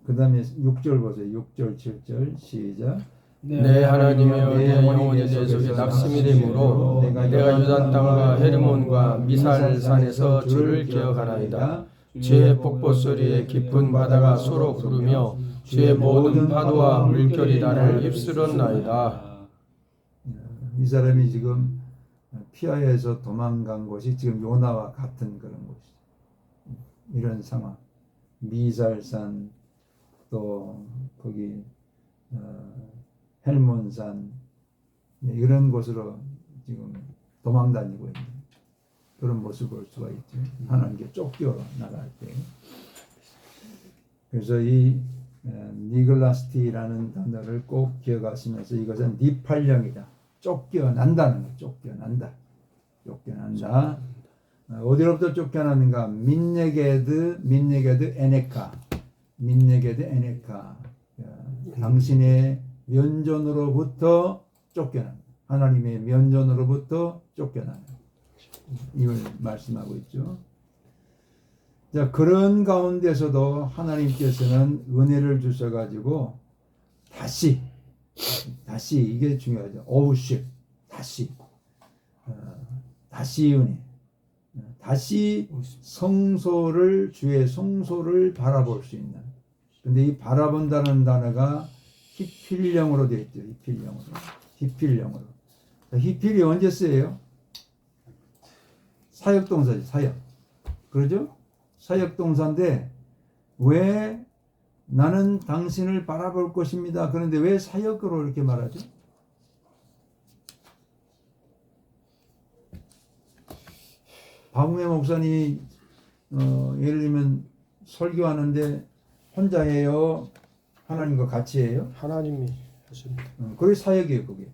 S1: 그 다음에 6절 보세요. 6절, 7절 시작.
S2: 내 하나님이여 내 영혼이 내 속에 낙심이 되므로 내가 유단 땅과 헤르몬과 미살산에서 주를 기억하나이다. 주의 폭포 소리에 깊은 바다가 소로 부르며 주의 모든 파도와 물결이 나를 휩쓸었나이다.
S1: 이 사람이 지금 피하에서 도망간 곳이 지금 요나와 같은 그런 곳이죠. 이런 상황. 미살산 또 거기 헬몬산 이런 곳으로 지금 도망다니고 있는 그런 모습을 볼 수가 있죠. 하나님께 쫓겨 나갈 때. 그래서 이 니글라스티라는 단어를 꼭 기억하시면서 이것은 니팔령이다. 쫓겨난다는 거. 쫓겨난다. 어디로부터 쫓겨나는가? 민네게드 에네카. 당신의 면전으로부터 쫓겨난, 하나님의 면전으로부터 쫓겨나는, 이걸 말씀하고 있죠. 자, 그런 가운데서도 하나님께서는 은혜를 주셔가지고 다시 이게 중요하죠. 오우십, 다시 은혜, 다시 주의 성소를 바라볼 수 있는. 근데 이 바라본다는 단어가 히필령으로 되어 있죠. 히필령으로. 히필이 언제 쓰여요? 사역동사지, 사역. 그러죠? 사역동사인데 왜 나는 당신을 바라볼 것입니다. 그런데 왜 사역으로 이렇게 말하죠? 박웅회 목사님이 예를 들면 설교하는데 혼자 해요? 하나님과 같이 해요?
S2: 하나님이 하십니다.
S1: 그게 사역이에요, 그게.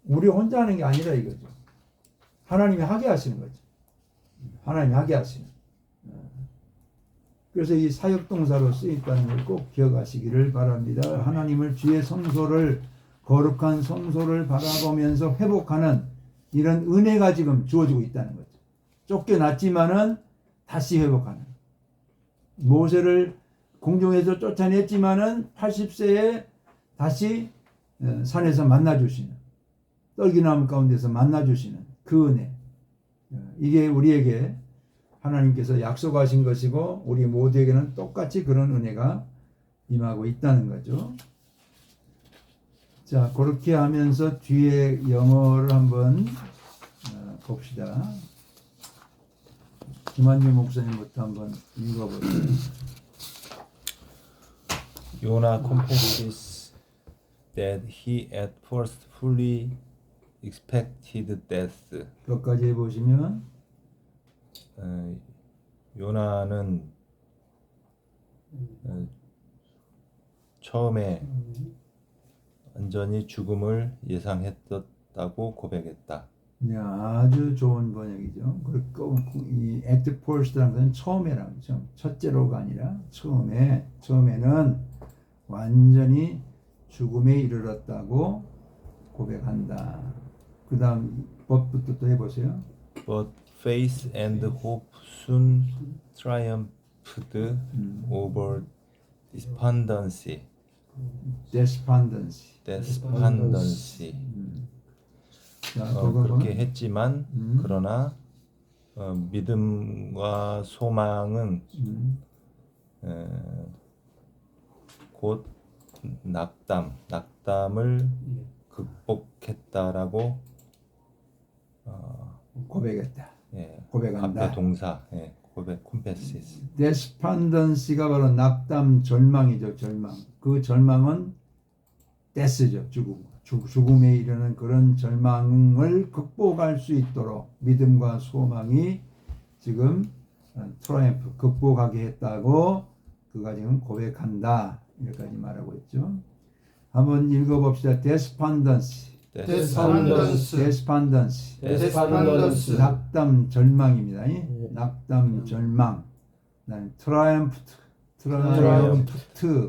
S1: 우리 혼자 하는 게 아니라 이거죠. 하나님이 하게 하시는 거죠. 하나님이 하게 하시는. 그래서 이 사역동사로 쓰였다는 걸 꼭 기억하시기를 바랍니다. 하나님을 주의 성소를, 거룩한 성소를 바라보면서 회복하는 이런 은혜가 지금 주어지고 있다는 거죠. 쫓겨났지만은 다시 회복하는. 모세를 궁중에서 쫓아냈지만은 80세에 다시 산에서 만나주시는, 떨기나무 가운데서 만나주시는 그 은혜. 이게 우리에게 하나님께서 약속하신 것이고 우리 모두에게는 똑같이 그런 은혜가 임하고 있다는 거죠. 자, 그렇게 하면서 뒤에 영어를 한번 봅시다. 김한주 목사님부터 한번 읽어보세요.
S6: Yonah confesses that he at first fully expected death.
S1: 여기까지 해보시면
S6: 요나는 처음에 완전히 죽음을 예상했었다고 고백했다.
S1: 네, 아주 좋은 번역이죠. 그리고 이 at first라는 것은 처음에라는 거죠. 첫째로가 아니라 처음에는 완전히 죽음에 이르렀다고 고백한다. 그 다음 법부터 또 해보세요.
S6: But faith and hope soon triumphed over despondency.
S1: 자,
S6: 그렇게 했지만 그러나 믿음과 소망은 곧 낙담을 극복했다라고
S1: 고백했다.
S6: 예,
S1: 고백한다.
S6: 앞에 동사 고백 콤페시스.
S1: 데스판던시가 바로 낙담, 절망이죠. 절망. 그 절망은 데스죠. 죽음에 이르는 그런 절망을 극복할 수 있도록 믿음과 소망이 지금 트라이엄프 극복하게 했다고 그가 지금 고백한다. 여기까지 말하고 있죠. 한번 읽어봅시다. 데스판던시.
S5: 데스판던스.
S1: 낙담 절망입니다. 낙담 절망. 트라이엄프.
S5: 트럼프.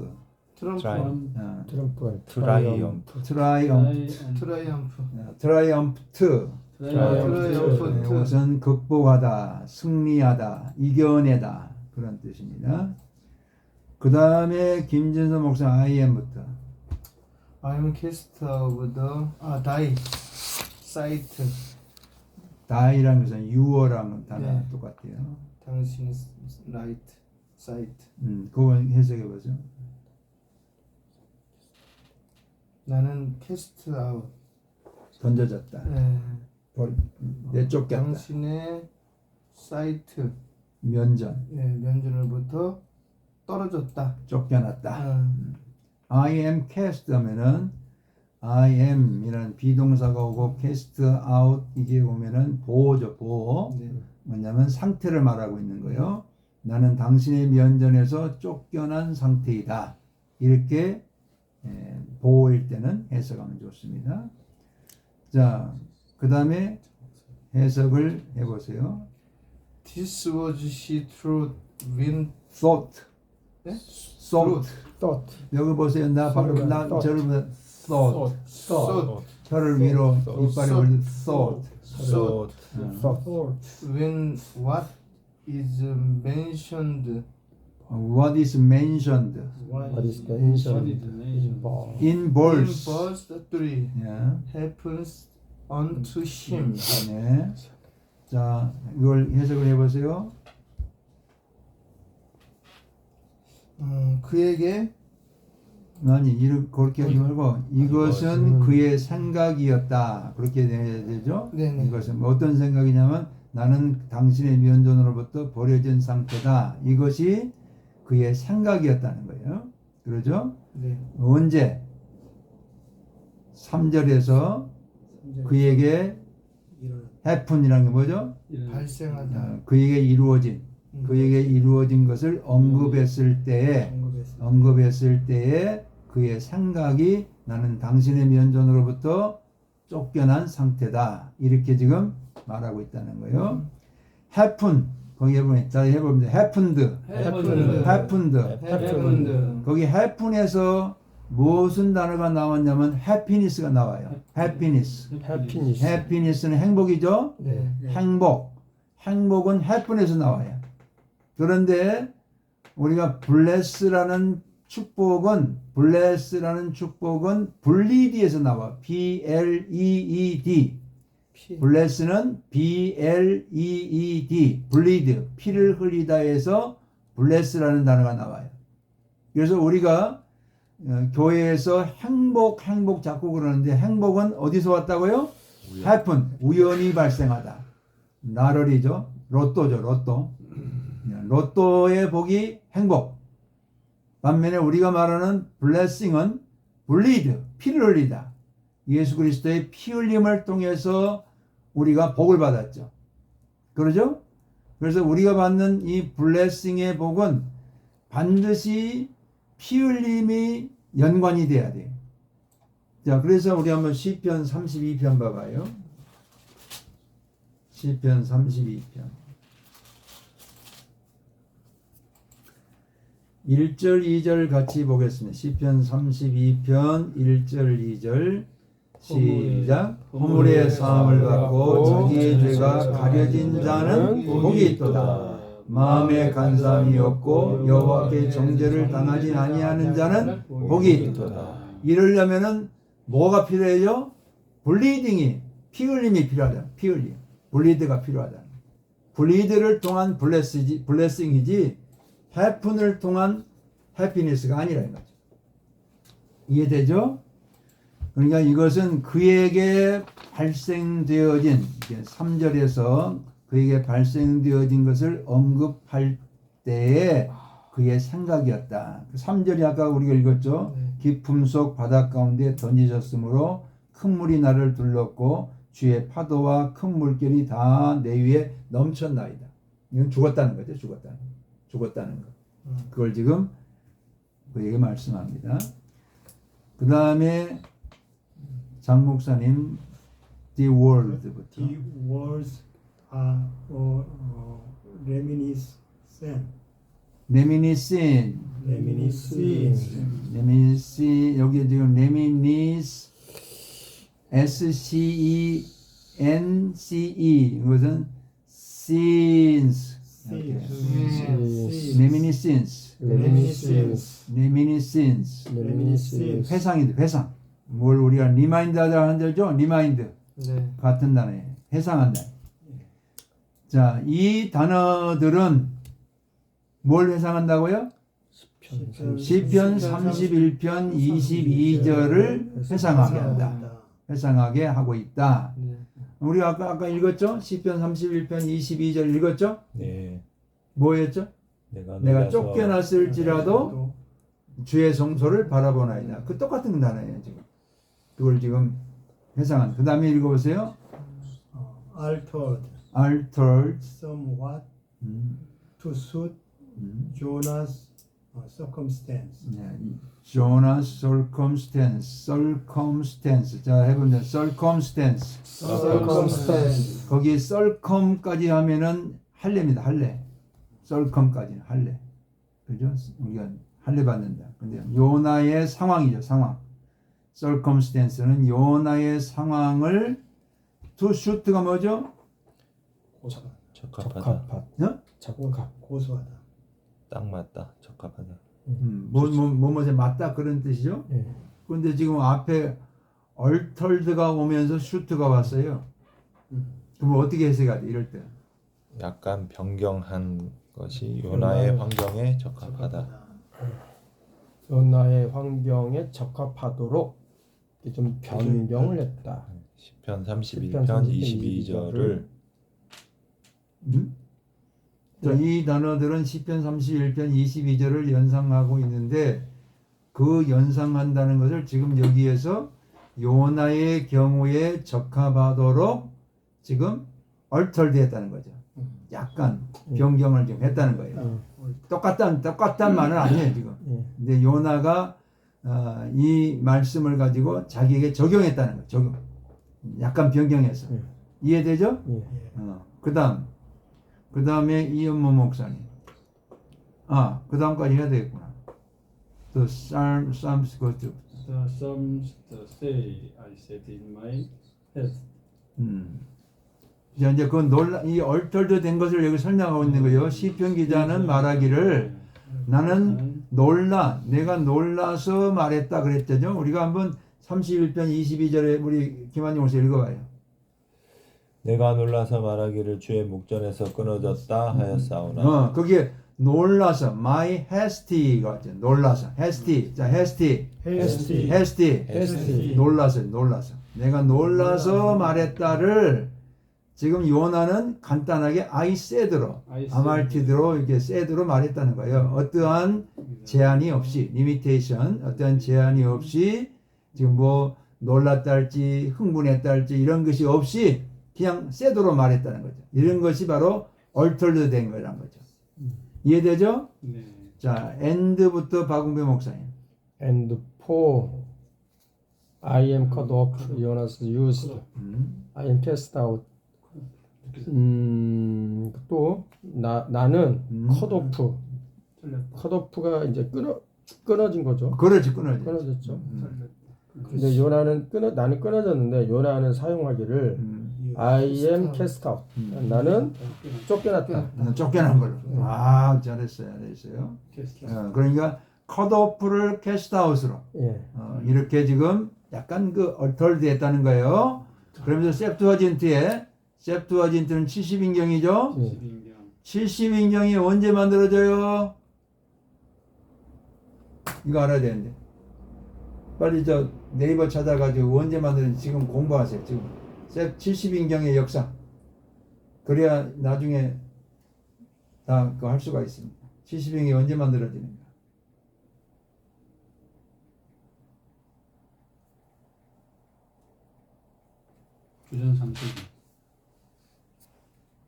S1: 트라이엄프. 이것은 극복하다, 승리하다, 이겨내다 그런 뜻입니다. 그 다음에 김진서 목사 IM부터.
S5: I am cast of the die sight.
S1: die라는 것은 유어라는 단어
S5: 네.
S1: 똑같아요.
S5: 당신의 right sight.
S1: 그거 해석해 보죠.
S5: 나는 cast out.
S1: 던져졌다.
S5: 네.
S1: 내쫓겼다.
S5: 당신의 sight.
S1: 면전,
S5: 면전으로부터 떨어졌다.
S1: 쫓겨났다. I am cast 하면은 I am 이라는 비동사가 오고 cast out 이게 오면은 보호죠. 보호.
S5: 네.
S1: 뭐냐면 상태를 말하고 있는 거예요. 나는 당신의 면전에서 쫓겨난 상태이다. 이렇게 보호일 때는 해석하면 좋습니다. 자, 그 다음에 해석을 해보세요.
S5: This was she through wind.
S1: thought.
S5: 네?
S1: thought. 여기 보세요. 나 바로 나 저를 thought. 혀를 위로 이빨에 올린 thought.
S5: When what is mentioned
S1: What is mentioned in verse.
S5: verse 3
S1: 예.
S5: happens unto him.
S1: 네. 자, 이걸 해석을 해보세요.
S5: 그에게
S1: 아니, 그렇게 하지 말고 이것은 그의 생각이었다. 그렇게 해야 되죠?
S5: 네네.
S1: 이것은 어떤 생각이냐면 나는 당신의 면전으로부터 버려진 상태다. 이것이 그의 생각이었다는 거예요. 그러죠?
S5: 네.
S1: 언제? 3절에서 그에게 happen이라는 게 뭐죠?
S5: 발생하다.
S1: 그에게 이루어진 것을 언급했을 때에 그의 생각이 나는 당신의 면전으로부터 쫓겨난 상태다. 이렇게 지금 말하고 있다는 거예요. happen 거기 해봅니다. happened. 거기 happen에서 무슨 단어가 나왔냐면 happiness가 나와요. happiness는 행복이죠.
S5: 네.
S1: 행복은 happen에서 나와요. 그런데 우리가 bless라는 축복은 bleed에서 나와. BLEED. bless는 BLEED. bleed. 피를 흘리다 해서 bless라는 단어가 나와요. 그래서 우리가 교회에서 행복 자꾸 그러는데 행복은 어디서 왔다고요? happen. 우연히 발생하다. 나럴이죠. 로또죠. 로또의 복이 행복. 반면에 우리가 말하는 blessing은 bleed, 피를 흘리다. 예수 그리스도의 피 흘림을 통해서 우리가 복을 받았죠. 그러죠? 그래서 우리가 받는 이 blessing의 복은 반드시 피 흘림이 연관이 돼야 돼요. 자, 그래서 우리 한번 시편 32편 봐봐요. 시편 32편. 1절 2절 같이 보겠습니다. 시편 32편 1절 2절 시작. 허물의 사함을 받고 자기의 죄가 가려진 자는 복이 있도다. 마음에 간사함이 없고 여호와께 정죄를 당하지 아니하는 자는 복이 있도다. 이러려면은 뭐가 필요해요? 블리딩이, 피 흘림이 필요하다. 피 흘림. 블리드가 필요하다. 블리드를 통한 블레싱이지 happen을 통한 해피니스가 아니라는 거죠. 이해되죠? 그러니까 이것은 그에게 발생되어진 3절에서 그에게 발생되어진 것을 언급할 때에 그의 생각이었다. 3절이 아까 우리가 읽었죠. 깊음 속 바다 가운데 던지셨으므로 큰 물이 나를 둘렀고 주의 파도와 큰 물결이 다 내 위에 넘쳤나이다. 이건 죽었다는 거죠. 죽었다는 거. 그걸 지금 그에게 말씀합니다. 그 다음에 장 목사님 The World부터.
S4: The words are reminiscent.
S1: Reminiscent. 여기 지금 reminisce SCENCE 이것은 since reminiscence 회상인데 회상 뭘 우리가 리마인드 하자 한다죠. 리마인드
S2: 네.
S1: 같은 단어예요. 회상한다. 자, 이 단어들은 뭘 회상한다고요? 시편 31편 22절을 회상하게 한다. 회상하게 하고 있다.
S2: 네.
S1: 우리 아까 읽었죠? 시편 31편 22절 읽었죠?
S6: 네.
S1: 뭐였죠? 내가 쫓겨났을지라도 주의 성소를 바라보나이다. 그 똑같은 단어예요, 지금. 그걸 지금 회상한. 그 다음에 읽어보세요. altered
S4: somewhat to suit Jonah's circumstance.
S1: Jonah's circumstance. 자, 해보면 circumstance. 거기 circum까지 하면은 할례입니다. 할례. circum까지는 할례. 그죠? 우리가 할례 받는다. 근데 요나의 상황이죠. 상황. circumstance는 요나의 상황을 to suit가 뭐죠?
S6: 적합하다.
S4: 고소하다.
S6: 딱 맞다. 적합하다.
S1: 뭐뭐에 맞다 그런 뜻이죠.
S2: 네.
S1: 그런데 지금 앞에 얼털드가 오면서 슈트가 왔어요. 그럼 어떻게 해석해야 돼? 이럴 때.
S6: 약간 변경한 것이 요나의 환경에 적합하다.
S2: 요나의 환경에 적합하도록 좀 변경을 했다.
S6: 시편 31편 22절을
S1: 자, 이 단어들은 시편 31편 22절을 연상하고 있는데 그 연상한다는 것을 지금 여기에서 요나의 경우에 적합하도록 지금 얼털드 했다는 거죠. 약간 변경을 좀 했다는 거예요. 똑같단 말은 아니에요 지금. 근데 요나가 이 말씀을 가지고 자기에게 적용했다는 거예요. 적용. 약간 변경해서. 이해되죠? 그 다음에 이은모 목사님. 그 다음까지 해야 되겠구나. The Psalms go to.
S3: The Psalms say, I said in my head.
S1: 자, 이제 그 이 얼떨드 된 것을 여기 설명하고 있는 거예요. 시편 기자는 말하기를 나는 내가 놀라서 말했다 그랬죠. 우리가 한번 31편 22절에 우리 김한용 목사 읽어봐요.
S6: 내가 놀라서 말하기를 주의 목전에서 끊어졌다 하였사오나.
S1: 거기에 놀라서 my hasty가 있죠. 놀라서 hasty. 자, hasty. 놀라서 내가 놀라서 말했다를 지금 요나는 간단하게 I said로 아말티드로 이렇게 said로 말했다는 거예요. 어떠한 제한이 없이 limitation, 어떠한 제한이 없이 지금 뭐 놀랐다 할지 흥분했다 할지 이런 것이 없이 그냥 said로 말했다는 거죠. 이런 것이 바로 altered 된 거란 거죠. 이해되죠?
S3: 네.
S1: 자, and부터 박웅배 목사님.
S2: And for I am cut off, Jonas used. I am cast out. 또 나는 컷오프. 컷오프가 이제 끊어진 거죠.
S1: 끊어졌죠.
S2: 끊어졌죠. 근데 요나는 나는 끊어졌는데 요나는 사용하기를 I am cast out. 나는 쫓겨났다.
S1: 쫓겨난 걸로. 잘했어요. 그러니까 컷오프를 캐스트아웃으로 이렇게 지금 약간 그 얼털드 했다는 거예요. 그러면서 셉투아진트는 70인경이죠. 70인경이 언제 만들어져요? 이거 알아야 되는데. 빨리 저 네이버 찾아가지고 언제 만들었는지 지금 공부하세요. 지금 70인경의 역사. 그래야 나중에 다 그거 할 수가 있습니다. 70인경이 언제 만들어지는가.
S3: 주전 3세기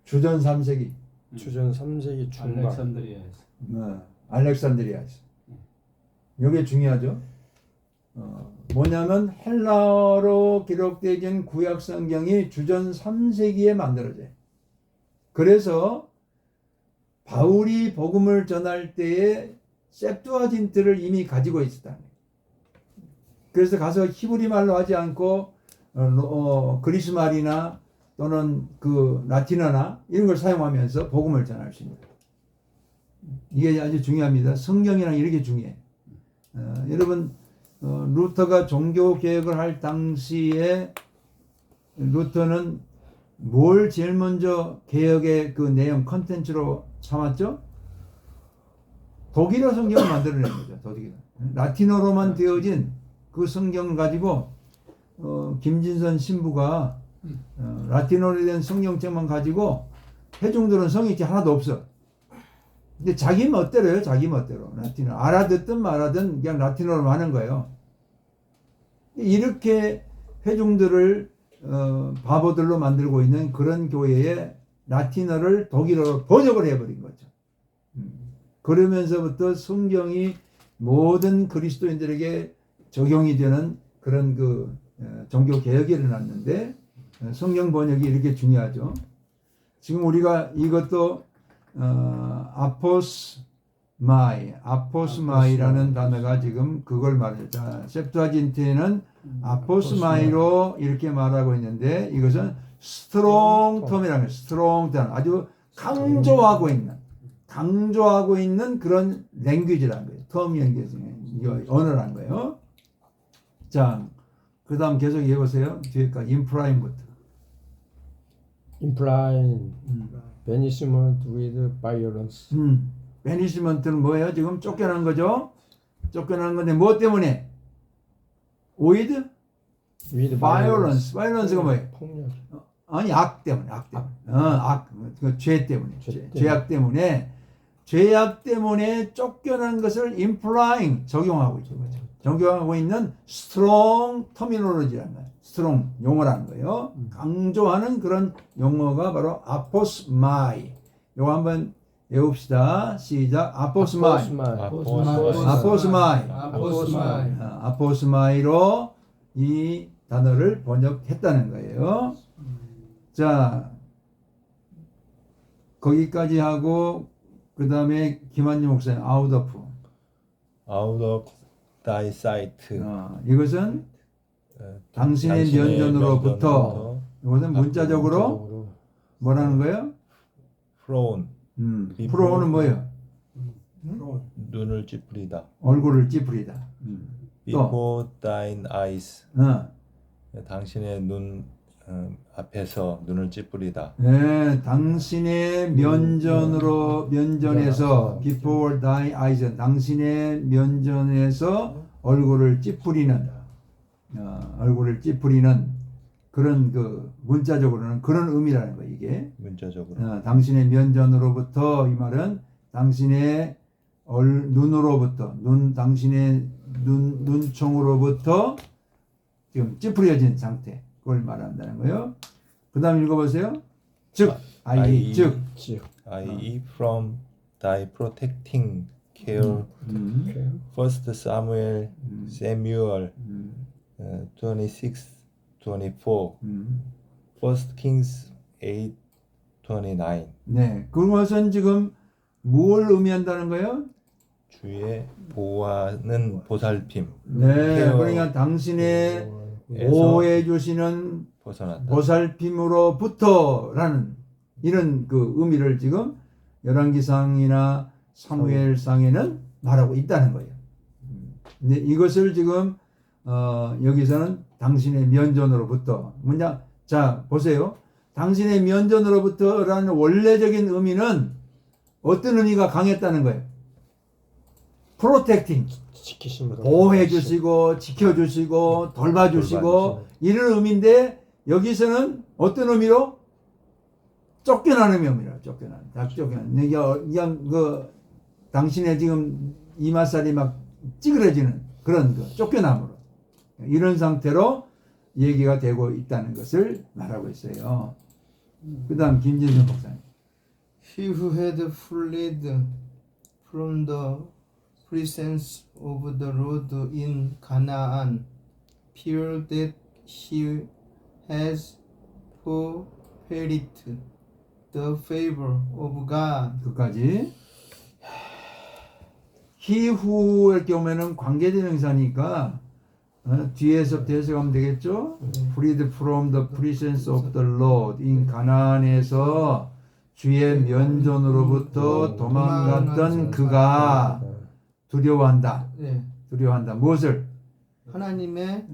S1: 주전 3세기.
S2: 주전 3세기 중반.
S3: 알렉산드리아에서
S1: 알렉산드리아에서. 이게 중요하죠. 뭐냐면 헬라어로 기록되어진 구약 성경이 주전 3세기에 만들어져요. 그래서 바울이 복음을 전할 때에 septuagin트를 이미 가지고 있었다. 그래서 가서 히브리 말로 하지 않고 그리스 말이나 또는 그 라틴어나 이런 걸 사용하면서 복음을 전할 수 있는 거예요. 이게 아주 중요합니다. 성경이랑 이렇게 중요해요. 여러분 루터가 종교 개혁을 할 당시에 루터는 뭘 제일 먼저 개혁의 그 내용 컨텐츠로 삼았죠? 독일어 성경을 만들어낸 거죠. 독일어. 라틴어로만 되어진 그 성경을 가지고 김진선 신부가 라틴어로 된 성경책만 가지고 회중들은 성경책 하나도 없어. 근데 자기 멋대로요. 자기 멋대로. 라틴어. 알아듣든 말하든 그냥 라틴어로 하는 거예요. 이렇게 회중들을 바보들로 만들고 있는 그런 교회에 라틴어를 독일어로 번역을 해버린 거죠. 그러면서부터 성경이 모든 그리스도인들에게 적용이 되는 그런 그 종교 개혁이 일어났는데 성경 번역이 이렇게 중요하죠. 지금 우리가 이것도 아포스마이라는 단어가 지금 그걸 말해요. septuagin트에는 아포스마이로 이렇게 말하고 있는데 이것은 스트롱 텀이라는 거예요. 스트롱 텀. 아주 강조하고 있는 그런 랭귀지라는 거예요. 텀이 언어라는 거예요. 자, 그 다음 계속 해보세요. 뒤에까지 임프라임부터.
S2: implying banishment with violence.
S1: 베니시먼트는 뭐예요? 지금 쫓겨난 거죠? 쫓겨난 건데 뭐 때문에? with violence. violence가 뭐예요?
S2: 폭력.
S1: 아니 악 때문에. 죄 때문에. 죄악 때문에. 죄악 때문에 쫓겨난 것을 implying 적용하고 있는 거죠. 적용하고 있는 strong terminology라는 거예요. strong 용어라는 거예요. 강조하는 그런 용어가 바로 아포스마이. 요거 한번 외웁시다. 시작. 아포스마이로 이 단어를 번역했다는 거예요. 자, 거기까지 하고 그 다음에 김한주 목사님 out of
S6: thy sight.
S1: 이것은 당신의 면전으로부터. 이것은 문자적으로 뭐라는 거예요?
S6: 프로온.
S1: 프로는 뭐예요?
S6: 눈을 찌푸리다.
S1: 얼굴을 찌푸리다.
S6: Before thine eyes. 당신의 눈 앞에서 눈을 찌푸리다.
S1: 네, 당신의 면전에서 before thy eyes, 당신의 면전에서 얼굴을 찌푸리는 그런 그 문자적으로는 그런 의미라는 거예요. 이게
S6: 문자적으로.
S1: 당신의 면전으로부터 이 말은 당신의 눈으로부터 당신의 눈총으로부터 지금 찌푸려진 상태 그걸 말한다는 거예요. 그 다음 읽어보세요. 즉
S6: I from thy protecting care. First Samuel 26:24. First Kings 8:29.
S1: 네, 그것은 지금 뭘 의미한다는 거예요?
S6: 주의 보호하는 보살핌.
S1: 네, 그러니까 당신의 보호해 주시는
S6: 벗어났다.
S1: 보살핌으로부터라는 이런 그 의미를 지금 열왕기상이나 사무엘상에는 말하고 있다는 거예요. 근데 이것을 지금 여기서는 당신의 면전으로부터 문장 자 보세요. 당신의 면전으로부터라는 원래적인 의미는 어떤 의미가 강했다는 거예요? 프로텍팅
S2: 지키심으로
S1: 보호해 주시고 지켜 주시고 돌봐 주시고 이런 의미인데 여기서는 어떤 의미로 쫓겨나는 의미라 쫓겨나는 다 쫓겨나는 그냥 그 당신의 지금 이마살이 막 찌그러지는 그런 거 쫓겨남으로 이런 상태로 얘기가 되고 있다는 것을 말하고 있어요. 그다음 김진성 목사님.
S5: He who had fled from the presence of the Lord in Canaan feared that he has forfeited the favor of God.
S1: 끝까지. He who 이렇게 오면은 관계대명사니까 뒤에서부터 해석하면 되겠죠? Freed from the presence of the Lord in 가나안에서 주의 면전으로부터 도망갔던 그가 두려워한다.
S5: 네.
S1: 두려워한다. 무엇을?
S5: 하나님의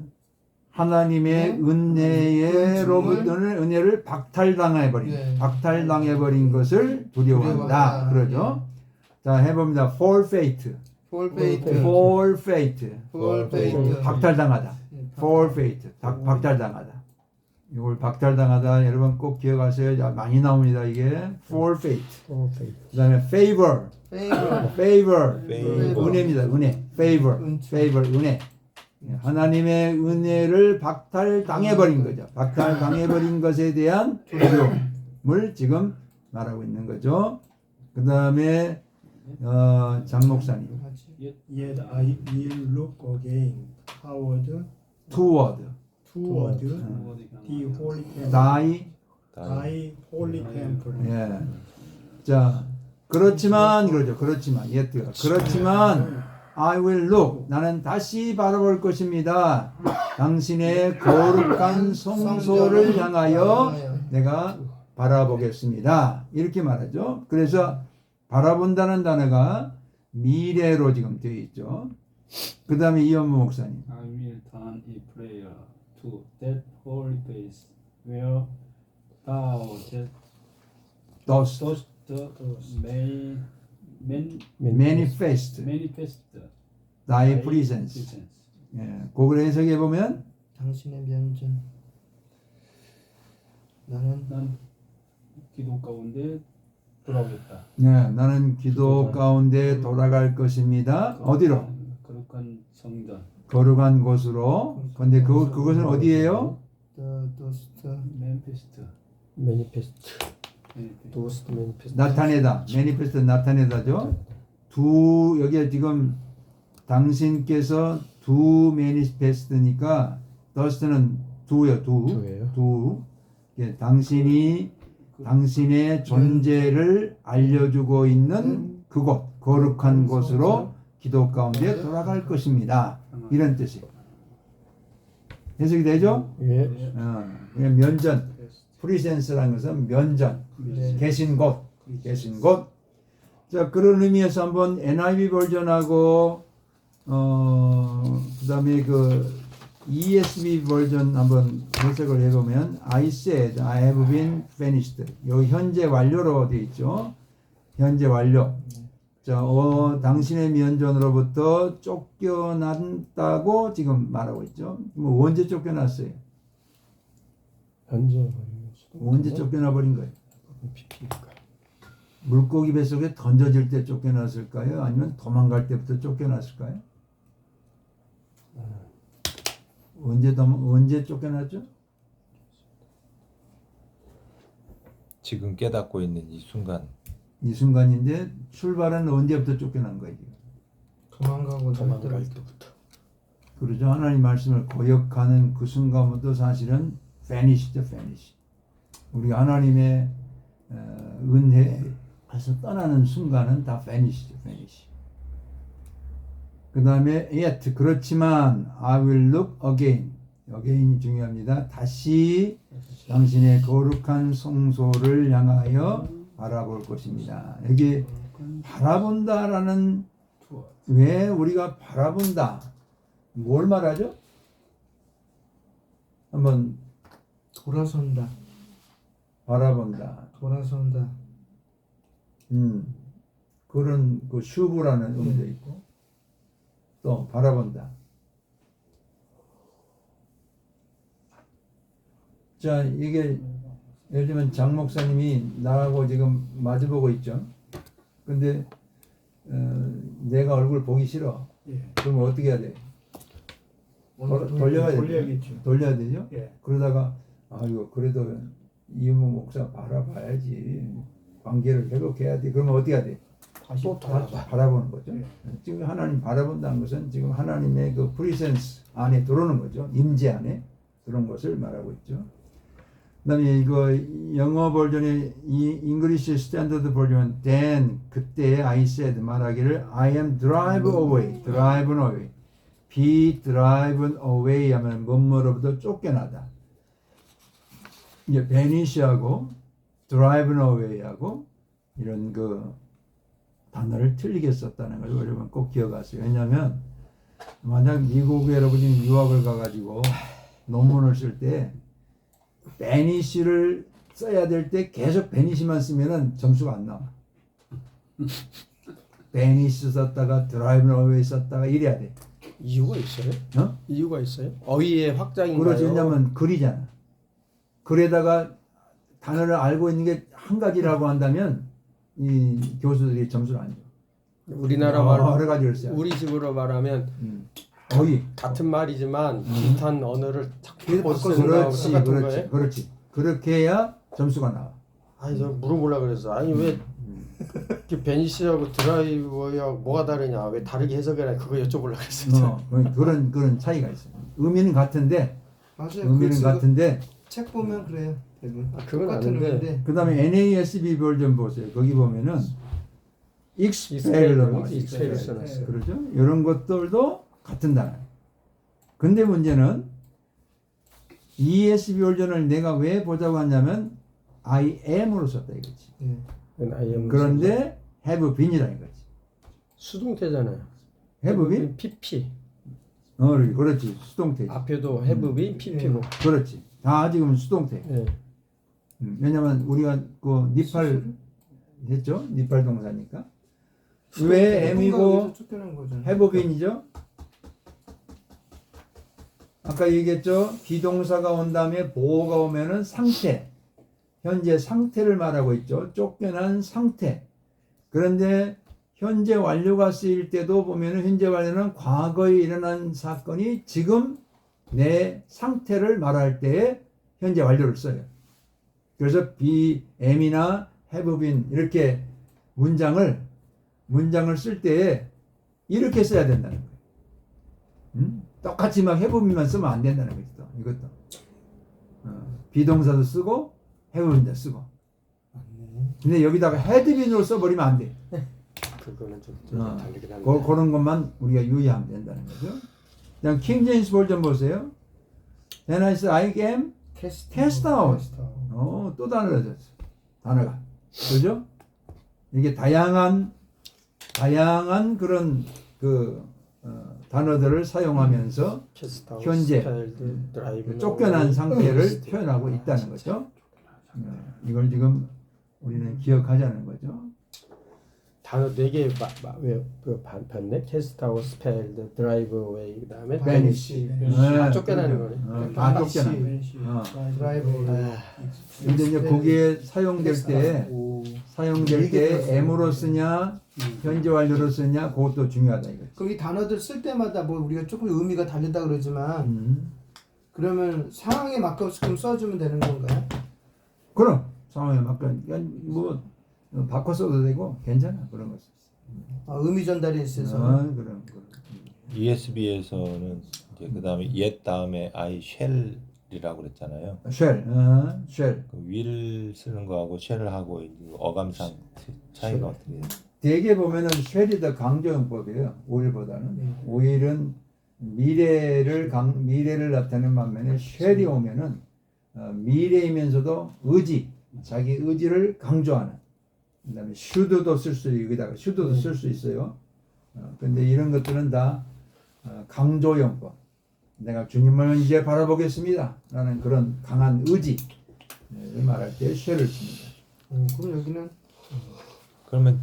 S1: 하나님의 은혜로부터 은혜를 박탈당해버린
S5: 네.
S1: 박탈당해버린 것을 두려워한다.
S5: 두려워한다.
S1: 그러죠? 자 해봅니다. forfeit,
S5: forfeit,
S1: forfeit, 박탈당하다. forfeit, 박탈당하다. 이걸 박탈당하다 여러분 꼭 기억하세요. 자, 많이 나옵니다. 이게 forfeit. 그다음에 favor, favor, 은혜입니다. 은혜, favor, 은혜. 하나님의 은혜를 박탈당해버린 거죠. 박탈당해버린 것에 대한 두려움을 지금 말하고 있는 거죠. 그 다음에 장 목사님.
S4: Yet I will look again toward
S1: toward
S4: the holy temple.
S1: thy
S4: holy temple.
S1: 예. 자 그렇지만 그러죠. 그렇지만 yet가 그렇지만 I will look 나는 다시 바라볼 것입니다. 당신의 거룩한 성소를 향하여 내가 바라보겠습니다. 이렇게 말하죠. 그래서 바라본다는 단어가 미래로 지금 되어 있죠. 그 다음에 이현무 목사님.
S3: I will turn in prayer to that holy place where thou dost
S1: manifest thy presence. 예, 그걸 해석해 보면
S5: 당신의 면전
S3: 난 기도 가운데 돌아오겠다.
S1: 네, 나는 기도 가운데 돌아갈 것입니다. 어디로?
S3: 거룩한 성전.
S1: 거룩한 곳으로. 근데 그것은 어디예요? 나타내다. 매니페스트 나타내다죠. 여기 지금 당신께서 매니페스트니까 더스트는 두예요. 두. 예, 당신의 존재를 알려주고 있는 그곳, 거룩한 곳으로 기도 가운데 돌아갈 것입니다. 이런 뜻이에요. 해석이 되죠?
S2: 예.
S1: 면전, 프리센스라는 것은 면전, 계신 곳. 자, 그런 의미에서 한번 NIV 버전하고 그다음에 그 ESV 버전 한번 해석을 해보면 I said I have been finished. 여기 현재 완료로 되어 있죠. 현재 완료. 자, 당신의 면전으로부터 쫓겨난다고 지금 말하고 있죠. 뭐 언제 쫓겨났어요? 언제 쫓겨나 버린 거예요? 물고기 뱃속에 던져질 때 쫓겨났을까요? 아니면 도망갈 때부터 쫓겨났을까요? 언제 쫓겨났죠?
S6: 지금 깨닫고 있는 이 순간.
S1: 이 순간인데 출발은 언제부터 쫓겨난 거예요?
S2: 도망갈 때부터.
S1: 그러죠. 하나님 말씀을 거역하는 그 순간부터 사실은 vanish죠. 우리가 하나님의 은혜에서 떠나는 순간은 다 vanish죠. 그 다음에 yet 그렇지만 I will look again이 중요합니다. 다시 당신의 거룩한 성소를 향하여 바라볼 것입니다. 여기 바라본다라는 왜 우리가 바라본다 뭘 말하죠? 한번
S5: 돌아선다.
S1: 바라본다.
S5: 돌아선다.
S1: 그런 그 슈브라는 의미도 있고 또 바라본다. 자, 이게 예를 들면 장 목사님이 나하고 지금 마주보고 있죠. 근데 내가 얼굴 보기 싫어.
S4: 예.
S1: 그러면 어떻게 해야 돼?
S4: 돌려야겠죠.
S1: 돌려야 되죠?
S4: 예.
S1: 그러다가 아이고 그래도 이모 목사 바라봐야지. 관계를 회복해야 돼. 그러면 어떻게 해야 돼?
S4: 다시
S2: 또 돌아봐.
S1: 바라보는 거죠.
S4: 예.
S1: 지금 하나님 바라본다는 것은 지금 하나님의 그 프리센스 안에 들어오는 거죠. 임재 안에 그런 것을 말하고 있죠. 그다음에 이거 영어 버전의 이 잉글리시 스탠더드 버전 then 그때 I said 말하기를 I am driven away be driven away 하면 뭐뭐로부터 쫓겨나다. 이제 vanish하고 driven away하고 이런 그 단어를 틀리게 썼다는 걸 여러분 꼭 기억하세요. 왜냐하면 만약 미국에 여러분이 유학을 가가지고 논문을 쓸 때 베니시를 써야 될 때 계속 베니시만 쓰면은 점수가 안 나와. 베니시 썼다가 드라이브 어웨이 썼다가 이래야 돼.
S2: 이유가 있어요?
S1: 어?
S2: 이유가 있어요? 어휘의 확장인가요?
S1: 그렇지. 왜냐면 글이잖아. 글에다가 단어를 알고 있는 게 한 가지라고 한다면 이 교수들이 점수를 안 줘.
S2: 우리나라 말로
S1: 여러 가지를 써야 돼.
S2: 우리 집으로 말하면
S1: 어휘.
S2: 같은 말이지만 비슷한 언어를 자꾸
S5: 바꿔서
S2: 쓴다고
S1: 그렇지,
S2: 똑같은
S1: 그렇지,
S2: 거예요?
S1: 그렇지. 그렇게 해야 점수가 나와.
S2: 아니 저 물어보려고 그랬어. 아니 왜 베니시하고 드라이버하고 뭐가 다르냐? 왜 다르게 해석해라? 그거 여쭤보려고 그랬어요.
S1: 그런 차이가 있어요. 의미는 같은데
S5: 맞아요.
S1: 의미는 같은데
S5: 책 보면 그래요. 대부분.
S2: 그건
S5: 똑같은
S2: 아는데.
S5: 의미인데.
S1: 그다음에 NASB 버전 보세요. 거기 보면은
S2: 익스펠러
S1: 익스펠러
S2: 써놨어요.
S1: 그렇죠? 이런 것들도 같은 단어. 근데 문제는 ESV 버전을 내가 왜 보자고 하냐면 I am으로 썼다 이거지.
S5: 예.
S1: 그런데 have been이라 이거지.
S2: 수동태잖아요.
S1: have been?
S2: PP
S1: 그렇지. 수동태.
S2: 앞에도 have been PP고.
S1: 그렇지. 다 지금 수동태.
S2: 예.
S1: 왜냐면 우리가 그 니팔 했죠? 니팔 동사니까. 왜 M이고 have been이죠? 아까 얘기했죠? 비동사가 온 다음에 보호가 오면은 상태. 현재 상태를 말하고 있죠. 쫓겨난 상태. 그런데 현재 완료가 쓰일 때도 보면은 현재 완료는 과거에 일어난 사건이 지금 내 상태를 말할 때에 현재 완료를 써요. 그래서 be, am이나 have been 이렇게 문장을 쓸 때에 이렇게 써야 된다는 거예요. 똑같이 막 have been만 쓰면 안 된다는 거죠. 이것도 비동사도 쓰고 have been도 쓰고. 근데 여기다가 had been으로 써버리면 안 돼.
S2: 그거는 좀 다르긴 한데.
S1: 그런 것만 우리가 유의하면 된다는 거죠. 그냥 킹 제임스 버전 보세요. Then I said, I am cast out. 또 달라졌어. 단어가. 그죠? 이게 다양한 그런 단어들을 사용하면서 현재 쫓겨난 상태를 표현하고 있다는 거죠. 이걸 지금 우리는 기억하자는 거죠.
S2: 단어 4개 왜 봤네? 캐스트하고 스펠드, 드라이브 어웨이 그다음에
S1: 베니시.
S2: 다 쫓겨나는 거네.
S1: 다 쫓겨나.
S5: 드라이브.
S1: 근데 이제 거기에 사용될 때 M으로 쓰냐 현재 완료로 쓰냐 그것도 중요하다 이거지.
S5: 거기 단어들 쓸 때마다 뭐 우리가 조금 의미가 다르다 그러지만 그러면 상황에 맞게끔 써주면 되는 건가요?
S1: 그럼 상황에 맞게 뭐 바꿔 써도 되고 괜찮아 그런 거.
S5: 의미 전달이 있어서.
S1: 그럼.
S6: ESB에서는 이제 그다음에 옛 다음에 I shall이라고 그랬잖아요.
S1: shall.
S6: 그 will 쓰는 거하고 shall하고 어감상 차이가 어떻게 돼요?
S1: 대개 보면은 shall이 더 강조형법이에요. will보다는. will은 미래를 나타내는 반면에 shall이 오면은 미래이면서도 자기 의지를 강조하는. 그다음에 should도 쓸 수 있고 여기다가 should도 쓸 수 있어요. 근데 이런 것들은 다 강조용법. 내가 주님을 이제 바라보겠습니다. 라는 그런 강한 의지를 말할 때 shall을 씁니다.
S5: 그럼 여기는
S6: 그러면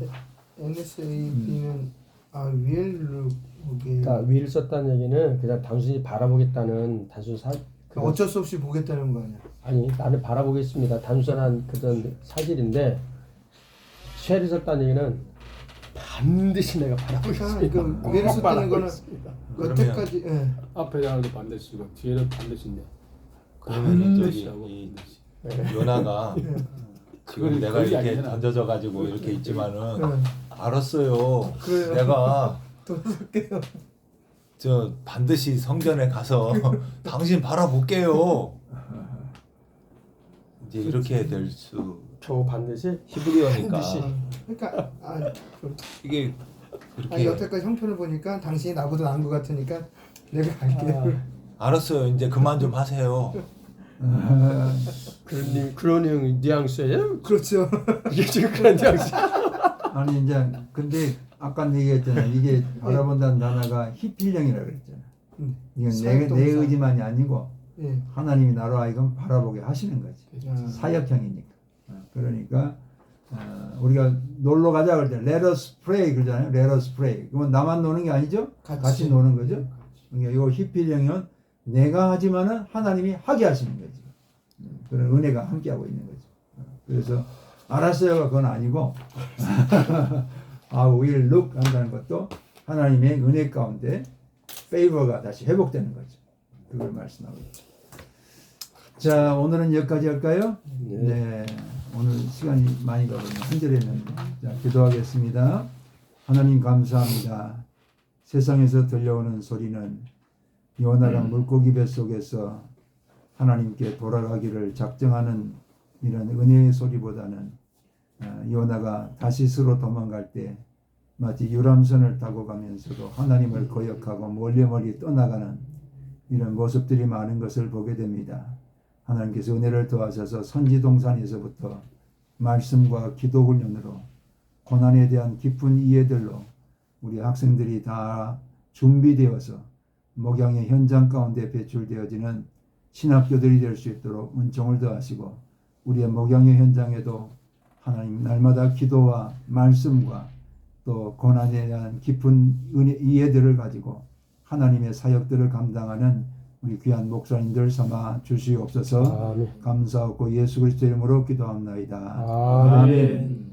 S5: NSAB는 위엘룩 이게
S2: 그러니까 위를 썼다는 얘기는 그냥 단순히 바라보겠다는 단순
S5: 어쩔 수 없이 보겠다는 거 아니야?
S2: 아니 나는 바라보겠습니다. 단순한 그런 사실인데 쉘이 썼다는 얘기는 반드시 내가 바라보겠습니다.
S5: 그러니까 위를 썼다는 거는 여태까지
S3: 앞에 나가도 반드시고 뒤에도 반드시인데
S6: 그러면
S3: 반드시
S6: 저기
S3: 하고
S6: 이
S3: 반드시.
S6: 요나가 지금 내가
S3: 그게
S6: 이렇게
S3: 아니잖아.
S6: 던져져 가지고 이렇게 있지만은 알았어요.
S5: 그래요.
S6: 내가
S5: 돌아갈게요.
S6: 저 반드시 성전에 가서 당신 바라볼게요. 이제 이렇게 될 수
S2: 겨우 반드시
S6: 히브리어니까
S2: 반드시.
S5: 그러니까
S6: 이게 그렇게
S5: 여태까지 형편을 보니까 당신이 나보다 나은 것 같으니까 내가 갈게요.
S6: 알았어요. 이제 그만 좀 하세요.
S2: 그런 뉘앙스예요?
S5: 그렇죠.
S2: 이게 지금 그런 뉘앙스.
S1: 아니 이제 근데 아까 얘기했잖아. 이게 바라본다는 단어가 히필령이라고 그랬잖아. 이건
S5: 사역동사.
S1: 내 의지만이 아니고
S5: 예.
S1: 하나님이 나로 하여금 바라보게 하시는 거지. 사역형이니까. 그러니까 우리가 놀러 가자 그럴 때 let us pray 그러잖아요. let us pray. 그러면 나만 노는 게 아니죠? 같이 노는 거죠. 그러니까 이 히필령은 내가 하지만은 하나님이 하게 하시는 거지. 그런 은혜가 함께하고 있는 거죠. 그래서 알았어요가 그건 아니고 will look 한다는 것도 하나님의 은혜 가운데 favor가 다시 회복되는 거죠. 그걸 말씀하고 있죠. 자, 오늘은 여기까지 할까요? 네. 오늘 시간이 많이 가버렸네. 한 절 했는데. 자, 기도하겠습니다. 하나님 감사합니다. 세상에서 들려오는 소리는 요나가 물고기 뱃속에서 하나님께 돌아가기를 작정하는 이런 은혜의 소리보다는 요나가 다시스로 도망갈 때 마치 유람선을 타고 가면서도 하나님을 거역하고 멀리 떠나가는 이런 모습들이 많은 것을 보게 됩니다. 하나님께서 은혜를 도와셔서 선지동산에서부터 말씀과 기도 훈련으로 고난에 대한 깊은 이해들로 우리 학생들이 다 준비되어서 목양의 현장 가운데 배출되어지는 신학교들이 될 수 있도록 은총을 더하시고 우리의 목양의 현장에도 하나님 날마다 기도와 말씀과 또 고난에 대한 깊은 이해들을 가지고 하나님의 사역들을 감당하는 우리 귀한 목사님들 삼아 주시옵소서.
S2: 아멘.
S1: 감사하고 예수 그리스도 이름으로 기도합나이다.
S2: 아멘.
S1: 아멘.